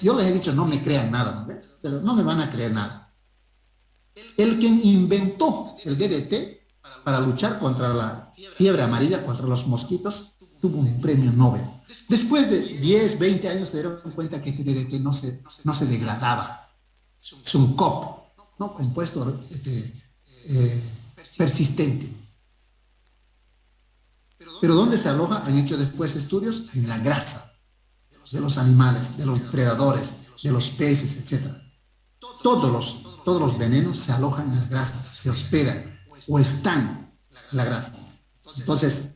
yo les he dicho, no me crean nada, ¿no? Pero no me van a creer nada. El quien inventó el DDT para luchar contra la fiebre amarilla, contra los mosquitos, tuvo un premio Nobel. Después de 10, 20 años se dieron cuenta que este DDT no se degradaba. Es un COP, ¿no? Compuesto persistente. Pero ¿dónde se aloja? Han hecho después estudios en la grasa de los animales, de los predadores, de los peces, etc. Todos los venenos se alojan en las grasas, se hospedan o están en la grasa. Entonces,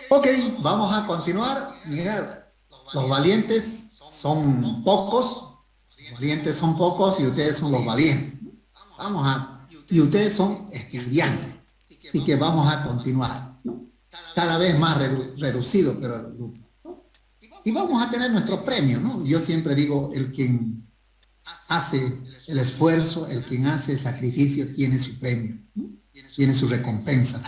ok, vamos a continuar. Mira, los valientes son pocos, y ustedes son los valientes. Y ustedes son estudiantes. y que vamos a continuar, ¿no? Cada vez más reducido, pero el grupo, ¿no? Y vamos a tener nuestro premio, ¿no? Yo siempre digo, el quien hace el esfuerzo, el quien hace el sacrificio, tiene su premio, ¿no? Tiene su recompensa,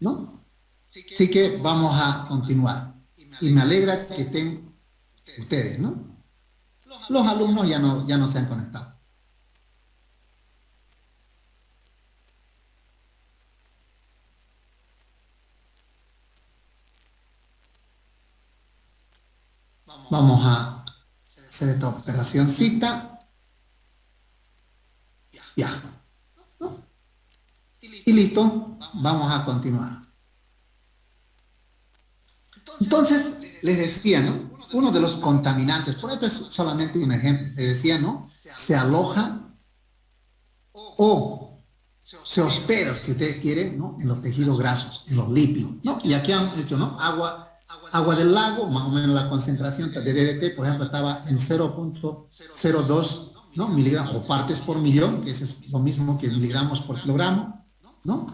¿no? Así que vamos a continuar. Y me alegra que estén ustedes, ¿no? Los alumnos ya no se han conectado. Vamos a hacer esta operacióncita. Ya. ¿No? Y listo, vamos a continuar. Entonces, les decía, ¿no? Uno de los contaminantes, por esto es solamente un ejemplo, se decía, ¿no? Se aloja o se hospeda, si ustedes quieren, ¿no? En los tejidos grasos, en los lípidos, ¿no? Y aquí han hecho, ¿no? Agua del lago, más o menos la concentración de DDT, por ejemplo, estaba en 0.02, ¿no? miligramos o partes por millón, que eso es lo mismo que miligramos por kilogramo, ¿no?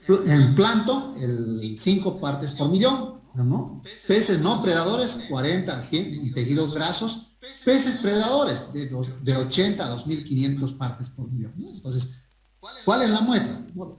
En plancton, el 5 partes por millón, ¿no? Peces no predadores, 40 a 100 en tejidos grasos. Peces predadores, de 80 a 2500 partes por millón, ¿no? Entonces, ¿cuál es la muestra? Bueno,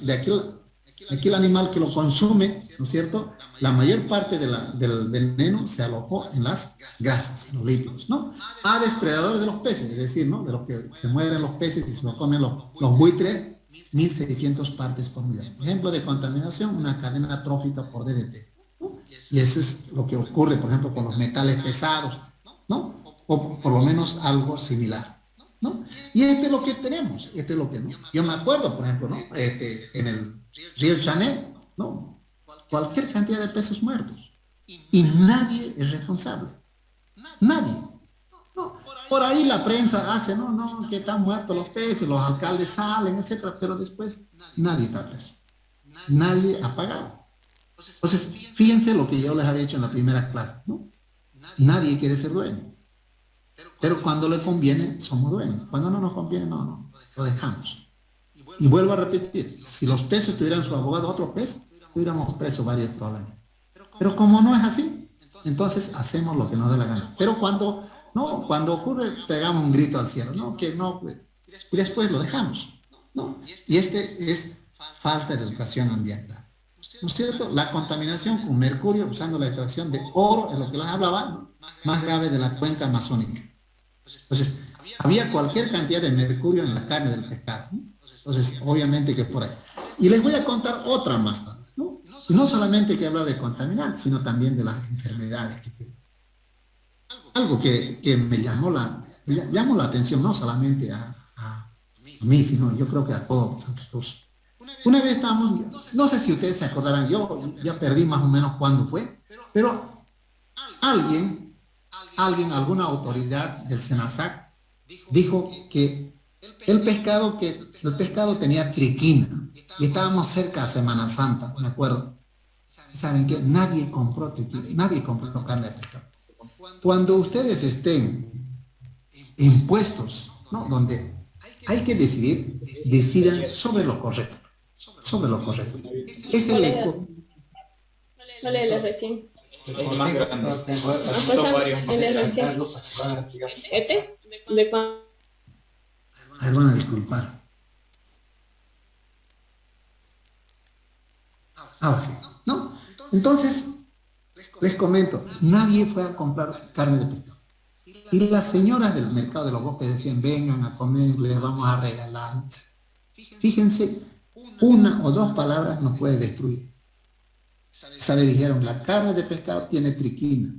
de aquí el animal que lo consume, ¿no es cierto? La mayor parte del veneno se alojó en las grasas, en los lípidos, ¿no? Aves predadores de los peces, es decir, ¿no? De los que se mueren los peces y se lo comen los buitres, 1600 partes por millón. Ejemplo de contaminación, una cadena trófica por DDT, ¿no? Y eso es lo que ocurre, por ejemplo, con los metales pesados, ¿no? O por lo menos algo similar, ¿no? Y este es lo que tenemos, este es lo que no. Yo me acuerdo, por ejemplo, ¿no? En el río Chané, ¿no? Cualquier cantidad de peces muertos. Y nadie es responsable. Nadie. No, por ahí la prensa hace, no, que están muertos los peces, los alcaldes salen, etcétera, pero después nadie está preso. Nadie ha pagado. Entonces, fíjense lo que yo les había dicho en la primera clase, ¿no? Nadie quiere ser dueño. Pero cuando le conviene, somos dueños. Cuando no nos conviene, no, lo dejamos. Y vuelvo a repetir, si los peces tuvieran su abogado otro pez, tuviéramos preso varios problemas. Pero como no es así, entonces hacemos lo que nos dé la gana. Pero cuando ocurre, pegamos un grito al cielo, ¿no? Que no, y después lo dejamos, ¿no? Y este es falta de educación ambiental, ¿no es cierto? La contaminación con mercurio usando la extracción de oro, en lo que les hablaba, ¿no? Más grave de la cuenca amazónica. Entonces, había cualquier cantidad de mercurio en la carne del pescado, ¿no? Entonces, obviamente que es por ahí. Y les voy a contar otra más tarde, ¿no? Y no solamente hay que hablar de contaminantes, sino también de las enfermedades que tienen. Algo que me llamó la atención, no solamente a mí, sino yo creo que a todos. Una vez estábamos, no sé si ustedes se acordarán, yo ya perdí más o menos cuándo fue, pero alguna autoridad del SENASAC dijo que el pescado tenía triquina y estábamos cerca de Semana Santa, me acuerdo. ¿Saben qué? Nadie compró triquina, nadie compró carne de pescado. Cuando ustedes estén impuestos, ¿no? Donde hay que decidan sobre lo correcto. Sobre lo correcto. Es el eco. No le recién. Más grande. En el recién. ¿Este? ¿De cuándo? Ay, van a disculpar. Ahora sí, ¿no? Entonces, les comento, nadie fue a comprar carne de pescado. Y las señoras del mercado de los bosques decían, vengan a comer, les vamos a regalar. Fíjense, una o dos palabras nos puede destruir. ¿Sabe? Dijeron, la carne de pescado tiene triquina.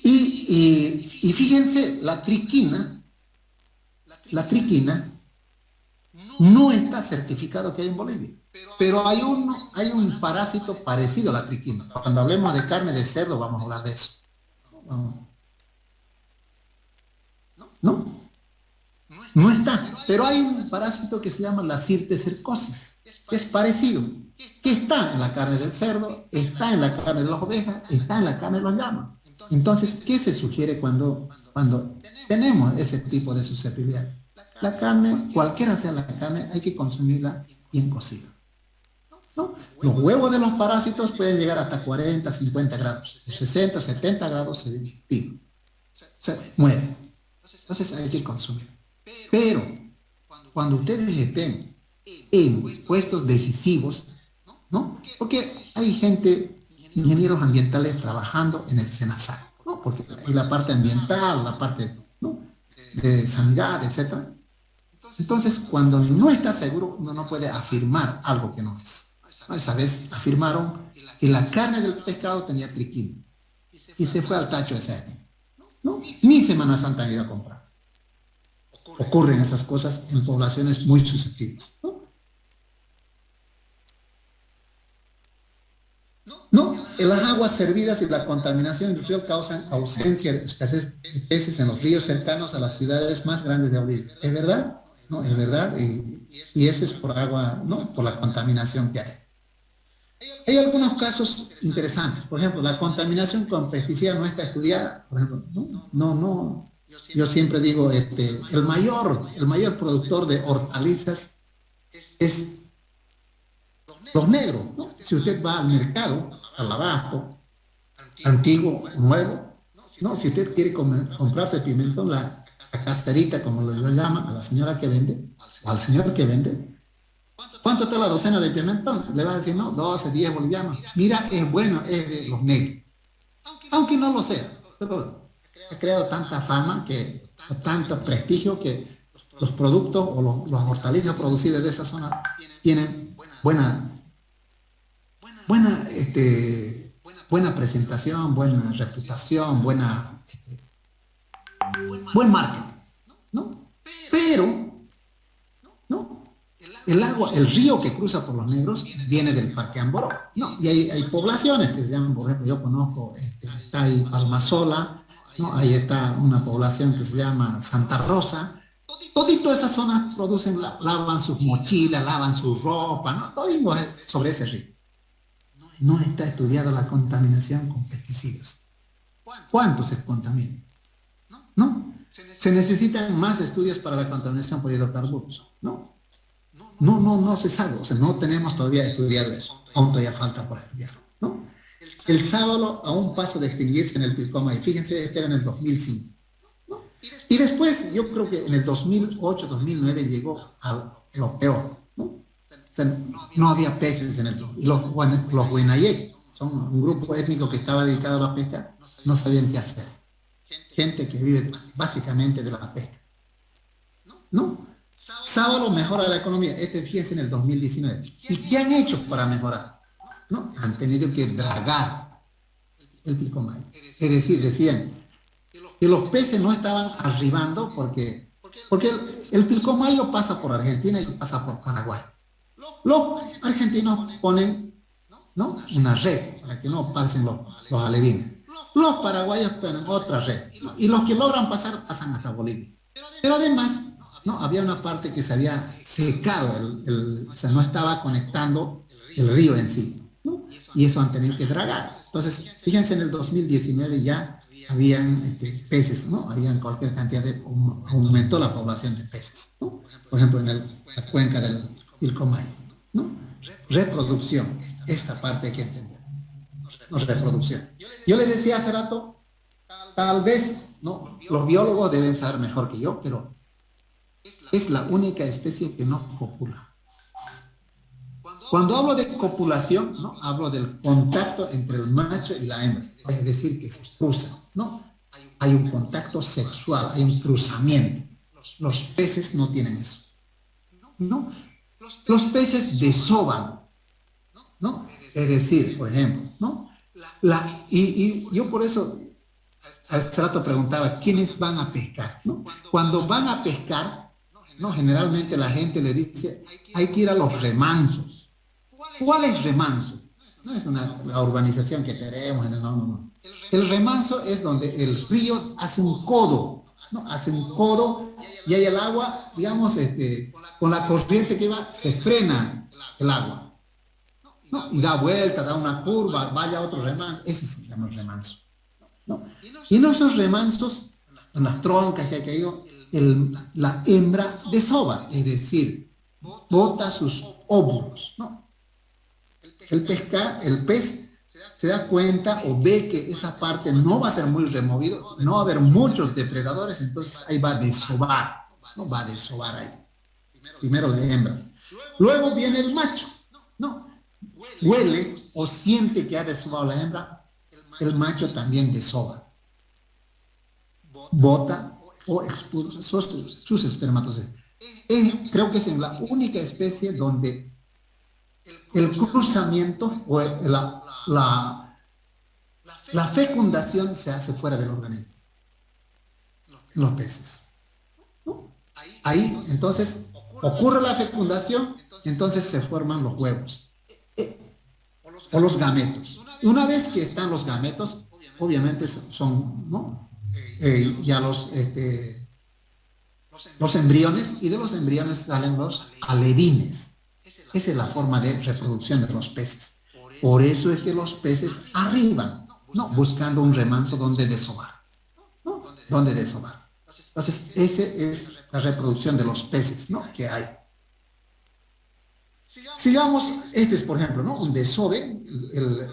Y fíjense, la triquina no está certificado que hay en Bolivia. Pero hay un parásito parecido a la triquina. Cuando hablemos de carne de cerdo vamos a hablar de eso. No está. Pero hay un parásito que se llama la cirtecercosis, que es parecido, que está en la carne del cerdo, está en la carne de las ovejas, está en la carne de los llamas. Entonces, ¿qué se sugiere cuando tenemos ese tipo de susceptibilidad? La carne, cualquiera sea la carne, hay que consumirla bien cocida, ¿no? Los huevos de los parásitos pueden llegar hasta 40, 50 grados, 60, 70 grados se digo, o sea, muere. Entonces hay que consumir. Pero cuando ustedes estén en puestos decisivos, ¿no? Porque hay gente, ingenieros ambientales trabajando en el SENASAC, ¿no? Porque hay la parte ambiental, la parte, ¿no?, de sanidad, etcétera. Entonces, cuando no está seguro, uno no puede afirmar algo que no es. Esa vez afirmaron que la carne del pescado tenía triquina y se fue al tacho ese año, ¿no? Ni Semana Santa han ido a comprar. Ocurren esas cosas en poblaciones muy susceptibles, ¿no? No, las aguas servidas y la contaminación industrial causan ausencia de escasez de peces en los ríos cercanos a las ciudades más grandes de Bolivia. ¿Es verdad? No, es verdad. Y eso es por agua, ¿no?, por la contaminación que hay. Hay algunos casos interesantes. Por ejemplo, la contaminación con pesticidas no está estudiada. Por ejemplo, no. Yo siempre digo, el mayor productor de hortalizas es los negros, ¿no? Si usted va al mercado, al abasto, antiguo, nuevo, ¿no? Si usted quiere comprarse pimentón, la casterita, como lo llaman, a la señora que vende, o al señor que vende, ¿cuánto está la docena de pimentón? Le va a decir, no, 12, 10 bolivianos. Mira, es bueno, es de los negros. Aunque no lo sea, pero ha creado tanta fama, tanto prestigio, que los productos o los hortalizas producidos de esa zona tienen buena presentación, buena reputación, buen marketing, ¿no? Pero, ¿no?, el río que cruza por los negros viene del Parque Amboró, ¿no? Y hay poblaciones que se llaman, por ejemplo, yo conozco, está ahí Palmasola, ¿no? Ahí está una población que se llama Santa Rosa. Todito esas zonas lavan sus mochilas, lavan su ropa, ¿no? Todo sobre ese río. No está estudiada la contaminación con pesticidas. ¿Cuánto se contamina? ¿No? Se necesitan más estudios para la contaminación por hidrocarburos. No se sabe. O sea, no tenemos todavía estudiado eso. Aún todavía falta por estudiarlo, ¿no? El sábalo a un paso de extinguirse en el Pilcomayo. Fíjense, este era en el 2005. ¿No? Y después, yo creo que en el 2008, 2009 llegó a lo peor, ¿no? O sea, no había peces en el río. Y los Huenayek, son un grupo étnico que estaba dedicado a la pesca, no sabían qué hacer. Gente que vive básicamente de la pesca, ¿no? Sábalo mejora la economía. Fíjense, en el 2019. ¿Y qué han hecho para mejorar? ¿No? Han tenido que dragar el Pilcomayo. Es decir, decían que los peces no estaban arribando porque el Pilcomayo pasa por Argentina y pasa por Paraguay. Los argentinos ponen, ¿no?, una red para que no pasen los alevines. Los paraguayos ponen otra red, ¿no?, y los que logran pasar pasan hasta Bolivia. Pero además, ¿no?, había una parte que se había secado, o sea, no estaba conectando el río en sí, ¿no? Y eso han tenido que dragar. Entonces, fíjense, en el 2019 ya habían peces, ¿no? Habían cualquier cantidad aumentó la población de peces, ¿no? Por ejemplo, en la cuenca del Pilcomayo, ¿no? Reproducción, esta parte hay que entender, no, reproducción. Yo les decía hace rato, tal vez, ¿no?, los biólogos deben saber mejor que yo, pero es la única especie que no copula. Cuando hablo de copulación, ¿no?, hablo del contacto entre el macho y la hembra, es decir, que se cruzan, ¿no? Hay un contacto sexual, hay un cruzamiento. Los peces no tienen eso, ¿no? Los peces desovan, ¿no? Es decir, por ejemplo, ¿no? Y yo por eso hace rato preguntaba, ¿quiénes van a pescar?, ¿no? Cuando van a pescar, ¿no?, generalmente la gente le dice, hay que ir a los remansos. ¿Cuál es remanso? No es la urbanización que tenemos, no. El remanso es donde el río hace un codo, ¿no? Hace un codo y hay el agua, digamos, con la corriente que va, se frena el agua, ¿no? Y da vuelta, da una curva, vaya otro remanso. Ese se llama el remanso, ¿no? Y en esos remansos, en las troncas que ha caído, la hembra desova, es decir, bota sus óvulos, ¿no? El pez se da cuenta o ve que esa parte no va a ser muy removido, no va a haber muchos depredadores, entonces ahí va a desovar, ¿no? Va a desovar ahí. Primero la hembra. Luego viene el macho, ¿no? Huele o siente que ha desovado la hembra, el macho también desova. Bota o expulsa sus espermatozoides. Creo que es en la única especie donde el cruzamiento o la fecundación se hace fuera del organismo, los peces, ¿no? Ahí, entonces, ocurre la fecundación, entonces se forman los huevos o los gametos. Una vez que están los gametos, obviamente son, ¿no? Ya los embriones, y de los embriones salen los alevines. Esa es la forma de reproducción de los peces. Por eso es que los peces arriban, ¿no? Buscando un remanso donde desovar, ¿no? Donde desovar. Entonces, esa es la reproducción de los peces, ¿no? Que hay. Sigamos, este es, por ejemplo, ¿no? Un desove,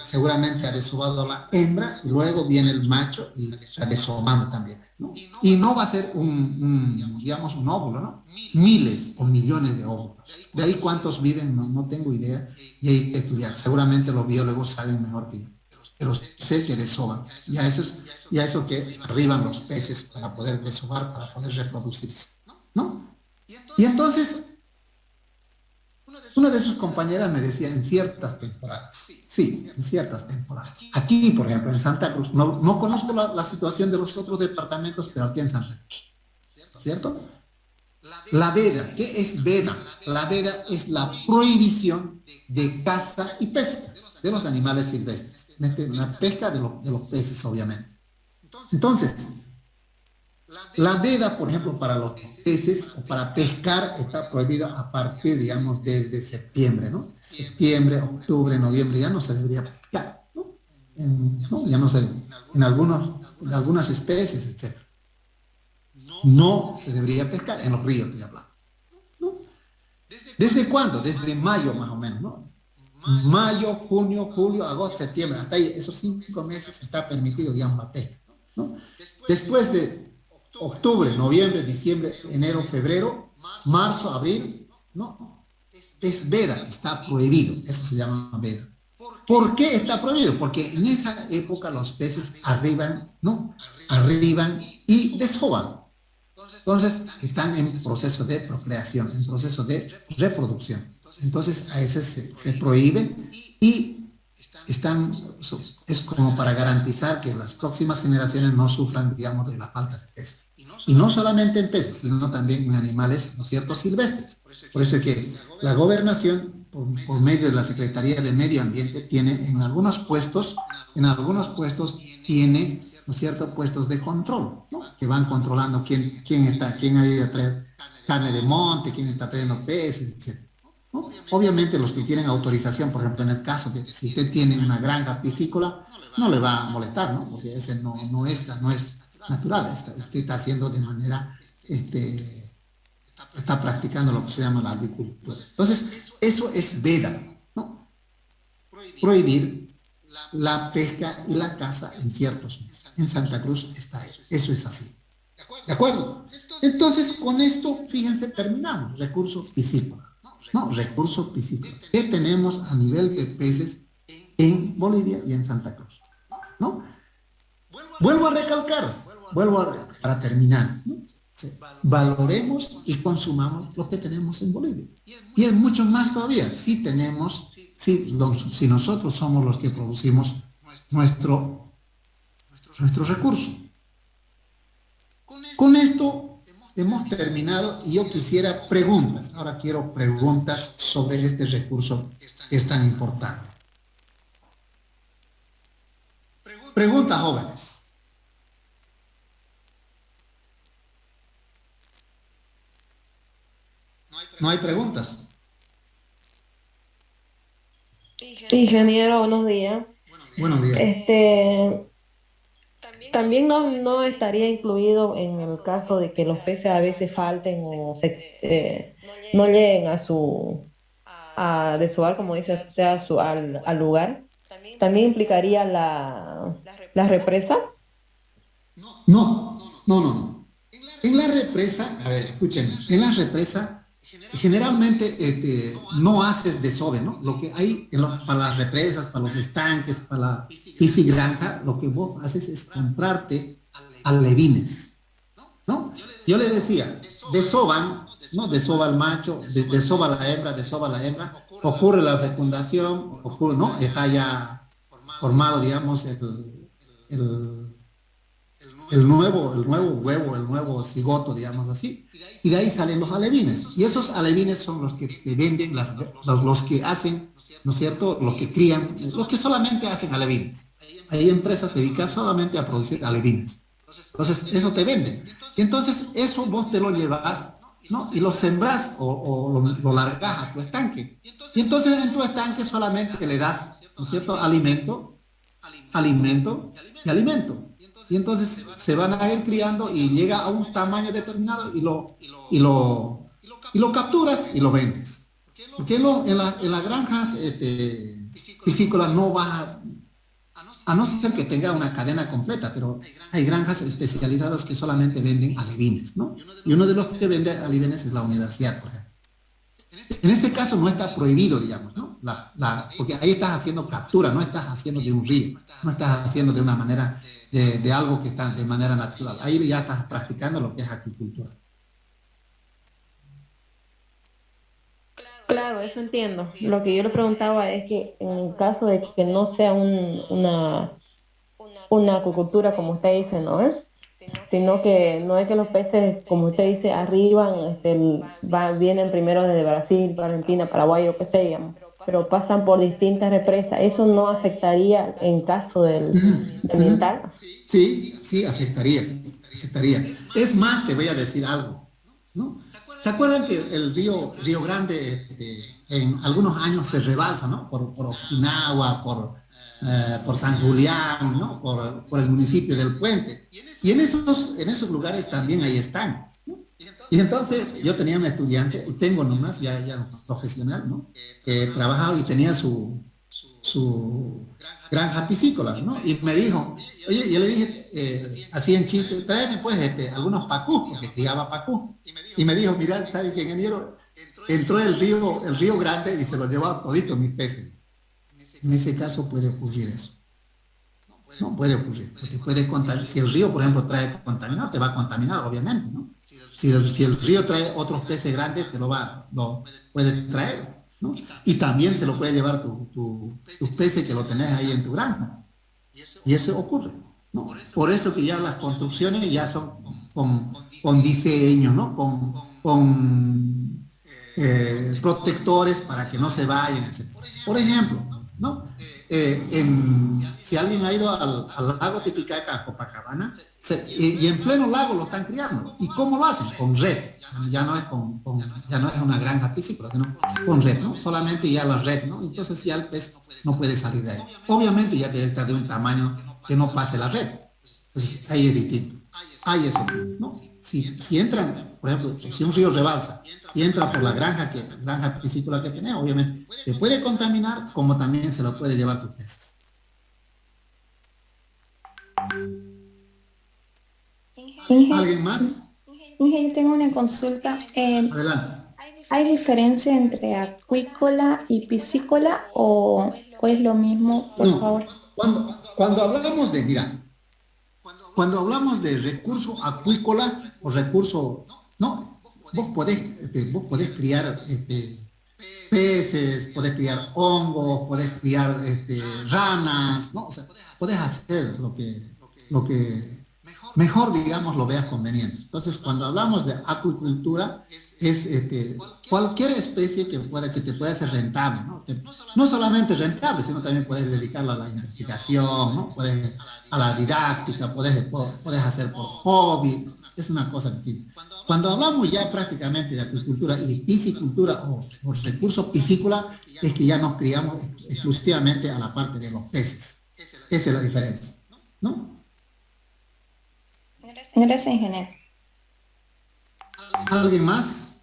seguramente ha desovado la hembra, y luego viene el macho y está desovando también, ¿no? Y no va a ser digamos, un óvulo, ¿no? Miles o millones de óvulos. De ahí cuántos viven, no tengo idea, y hay que estudiar. Seguramente los biólogos saben mejor que yo, pero sé que desovan. Ya eso que arriban los peces para poder desovar, para poder reproducirse, ¿no? Y entonces, una de sus compañeras me decía en ciertas temporadas, sí, en ciertas temporadas. Aquí, por ejemplo, en Santa Cruz, no conozco la situación de los otros departamentos, pero aquí en Santa Cruz, ¿cierto? La veda, ¿qué es veda? La veda es la prohibición de caza y pesca de los animales silvestres, la pesca de los peces, obviamente. Entonces, la veda, por ejemplo, para los peces o para pescar está prohibida a partir, digamos, desde septiembre, ¿no? Septiembre, octubre, noviembre, ya no se debería pescar, ¿no? Ya no se, en algunas especies, etc. No se debería pescar en los ríos, estoy hablando, ¿no? ¿Desde cuándo? Desde mayo, más o menos, ¿no? Mayo, junio, julio, agosto, septiembre, hasta ahí, esos 5 meses está permitido, digamos, la pesca, ¿no? Después de octubre, noviembre, diciembre, enero, febrero, marzo, abril, no, es veda, está prohibido, eso se llama veda. ¿Por qué está prohibido? Porque en esa época los peces arriban, ¿no? Arriban y desovan. Entonces están en proceso de procreación, en proceso de reproducción. Entonces a veces se prohíben y es como para garantizar que las próximas generaciones no sufran, digamos, de la falta de peces. Y no solamente en peces, sino también en animales, ¿no es cierto?, silvestres. Por eso es que la gobernación, por medio de la Secretaría de Medio Ambiente, tiene en algunos puestos tiene, ¿no es cierto?, puestos de control, ¿no? Que van controlando quién ha ido a traer carne de monte, quién está trayendo peces, etc. ¿No? Obviamente los que tienen autorización, por ejemplo, en el caso de que si usted tiene una granja piscícola, no le va a molestar, ¿no? Porque ese no es natural, usted está haciendo de manera, está practicando lo que se llama la agricultura. Entonces, eso es veda, ¿no? Prohibir la pesca y la caza en ciertos meses. En Santa Cruz está eso es así. ¿De acuerdo? Entonces, con esto, fíjense, terminamos, recursos piscícolas. No, recursos piscícolas. ¿Qué tenemos a nivel de peces en Bolivia y en Santa Cruz? ¿No? Vuelvo a recalcar, para terminar, ¿no? Sí. Valoremos y consumamos lo que tenemos en Bolivia. Y es mucho más todavía. Si nosotros somos los que producimos nuestro recurso. Con esto hemos terminado y yo quisiera preguntas. Ahora quiero preguntas sobre este recurso que es tan importante. Preguntas, jóvenes. ¿No hay preguntas? Ingeniero, buenos días. Buenos días. También no estaría incluido en el caso de que los peces a veces falten o no lleguen a desovar, como dice usted, al lugar. También implicaría la represa. No, no, no, no. En la represa, a ver, escuchen, en la represa generalmente no haces desove, ¿no? Lo que hay para las represas, para los estanques, para la piscigranja, lo que vos haces es comprarte alevines, ¿no? Yo le decía, desoban, ¿no? Desova el macho, desova la hembra, ocurre la fecundación, ocurre, ¿no? Está ya formado, digamos, el el nuevo huevo, el nuevo cigoto, digamos así. Y de ahí salen los alevines. Y esos alevines son los que te venden, los que hacen, ¿no es cierto? Los que crían, los que solamente hacen alevines. Hay empresas dedicadas solamente a producir alevines. Entonces, eso te venden. Y entonces, eso vos te lo llevas, ¿no? Y lo sembrás lo largas a tu estanque. Y entonces, en tu estanque solamente le das, ¿no es cierto? Alimento y alimento. Y entonces se van a ir criando y llega a un tamaño determinado y lo capturas y lo vendes. Porque en las granjas piscícolas no vas a no ser que tenga una cadena completa, pero hay granjas especializadas que solamente venden alevines, ¿no? Y uno de los que vende alevines es la universidad, por ejemplo. En ese caso no está prohibido, digamos, ¿no? Porque ahí estás haciendo captura, no estás haciendo de un río, no estás haciendo de una manera, de algo que está de manera natural. Ahí ya estás practicando lo que es acuicultura. Claro, eso entiendo. Lo que yo le preguntaba es que en el caso de que no sea una acuicultura como usted dice, ¿no es? Sino que no es que los peces, como usted dice, arriban, vienen primero desde Brasil, Argentina, Paraguay o qué sé, digamos, pero pasan por distintas represas. ¿Eso no afectaría en caso del ambiental? Sí, afectaría. Es más, te voy a decir algo, ¿no? ¿Se acuerdan que el Río Grande en algunos años se rebalsa, ¿no? Por Okinawa, por San Julián, ¿no? Por el municipio del Puente. Y en esos lugares también hay estanques, ¿no? Y entonces yo tenía un estudiante, y tengo nomás, ya un profesional, ¿no? Que trabajaba y tenía su granja piscícola, ¿no? Y me dijo, oye, yo le dije, así en chiste, tráeme pues algunos pacús, porque criaba pacú. Y me dijo, mira, ¿sabes qué, ingeniero? Entró el río Grande y se lo llevó a toditos mis peces. En ese caso puede ocurrir eso. No puede ocurrir, porque puede contaminar. Si el río, por ejemplo, trae contaminado, te va a contaminar, obviamente, ¿no? Si el río trae otros peces grandes, lo puede traer, ¿no? Y también se lo puede llevar tus peces que lo tenés ahí en tu granja. Y eso ocurre, ¿no? Por eso que ya las construcciones ya son con diseño, ¿no? Con protectores para que no se vayan, etc. Por ejemplo, ¿no? Si alguien ha ido al lago Titicaca, a Copacabana, y en pleno lago lo están criando. ¿Y cómo lo hacen? Con red. Ya no es una granja piscícola, sino con red, ¿no? Solamente ya la red, ¿no? Entonces ya el pez no puede salir de ahí. Obviamente ya tiene que estar de un tamaño que no pase la red. Entonces ahí es distinto. Ahí es el, ¿no? Si entran, por ejemplo, si un río rebalsa y entra por la granja piscícola que tiene, obviamente se puede contaminar, como también se lo puede llevar sus peces. ¿Alguien más? Inge, yo tengo una consulta. Adelante. ¿Hay diferencia entre acuícola y piscícola o es lo mismo, por favor? Cuando hablamos de, mira, cuando hablamos de recurso acuícola o recurso, no, vos podés criar peces, podés criar hongos, podés criar ranas, ¿no? O sea, podés hacer lo que mejor, digamos, lo veas conveniente. Entonces, cuando hablamos de acuicultura, es cualquier especie que te pueda ser rentable, ¿no? No solamente rentable, sino también puedes dedicarlo a la investigación, ¿no? A la didáctica, puedes hacer por hobby, es una cosa que... Cuando hablamos ya prácticamente de acuicultura y piscicultura o recurso piscícola, es que ya nos criamos exclusivamente a la parte de los peces. Esa es la diferencia, ¿no? Gracias, ingeniero. ¿Alguien más?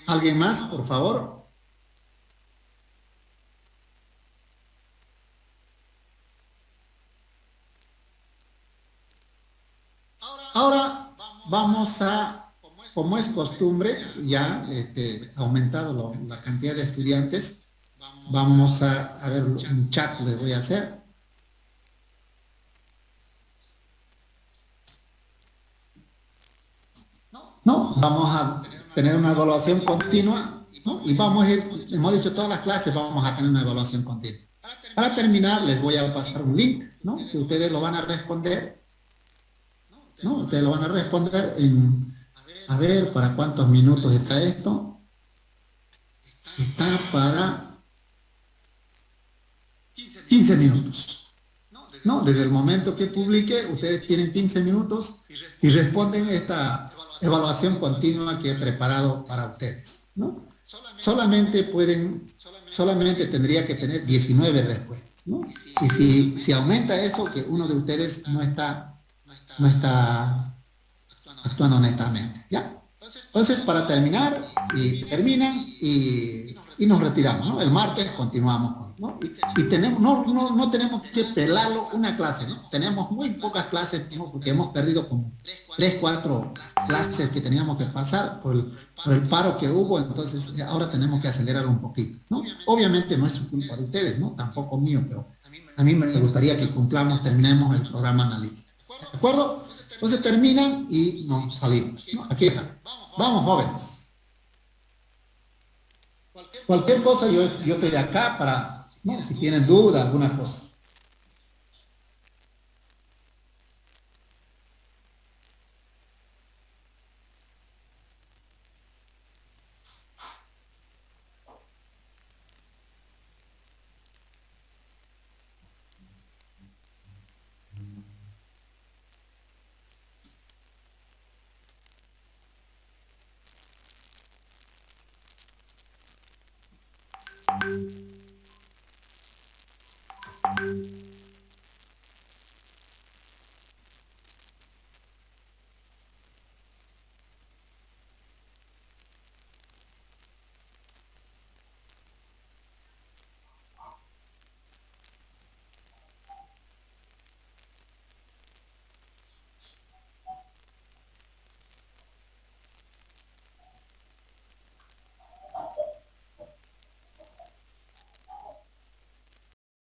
¿Alguien más, por favor? Ahora vamos a, como es costumbre, ya ha aumentado la cantidad de estudiantes, vamos a ver un chat, les voy a hacer. ¿No? Vamos a tener una evaluación continua, ¿no? Y vamos a ir, hemos dicho todas las clases, vamos a tener una evaluación continua. Para terminar, les voy a pasar un link, ¿no? Que ustedes lo van a responder, ¿no? Ustedes lo van a responder en, a ver, ¿para cuántos minutos está esto? Está para 15 minutos. ¿No? Desde el momento que publique, ustedes tienen 15 minutos y responden esta evaluación continua que he preparado para ustedes, ¿no? Solamente tendría que tener 19 respuestas, ¿no? Y si aumenta eso, que uno de ustedes no está actuando honestamente, ¿ya? Entonces, para terminar, terminan y nos retiramos, ¿no? El martes continuamos, ¿no? Y tenemos, no tenemos que pelarlo una clase, ¿no? Tenemos muy pocas clases, ¿no? Porque hemos perdido como 3, 4 clases que teníamos que pasar por el paro que hubo, entonces ahora tenemos que acelerar un poquito, ¿no? Obviamente no es su culpa de ustedes, ¿no? Tampoco mío, pero a mí me gustaría que terminemos el programa analítico. ¿De acuerdo? Entonces terminan y nos salimos, ¿no? Aquí está. Vamos, jóvenes. Cualquier cosa, yo estoy de acá para, ¿no? Si tienen duda, alguna cosa.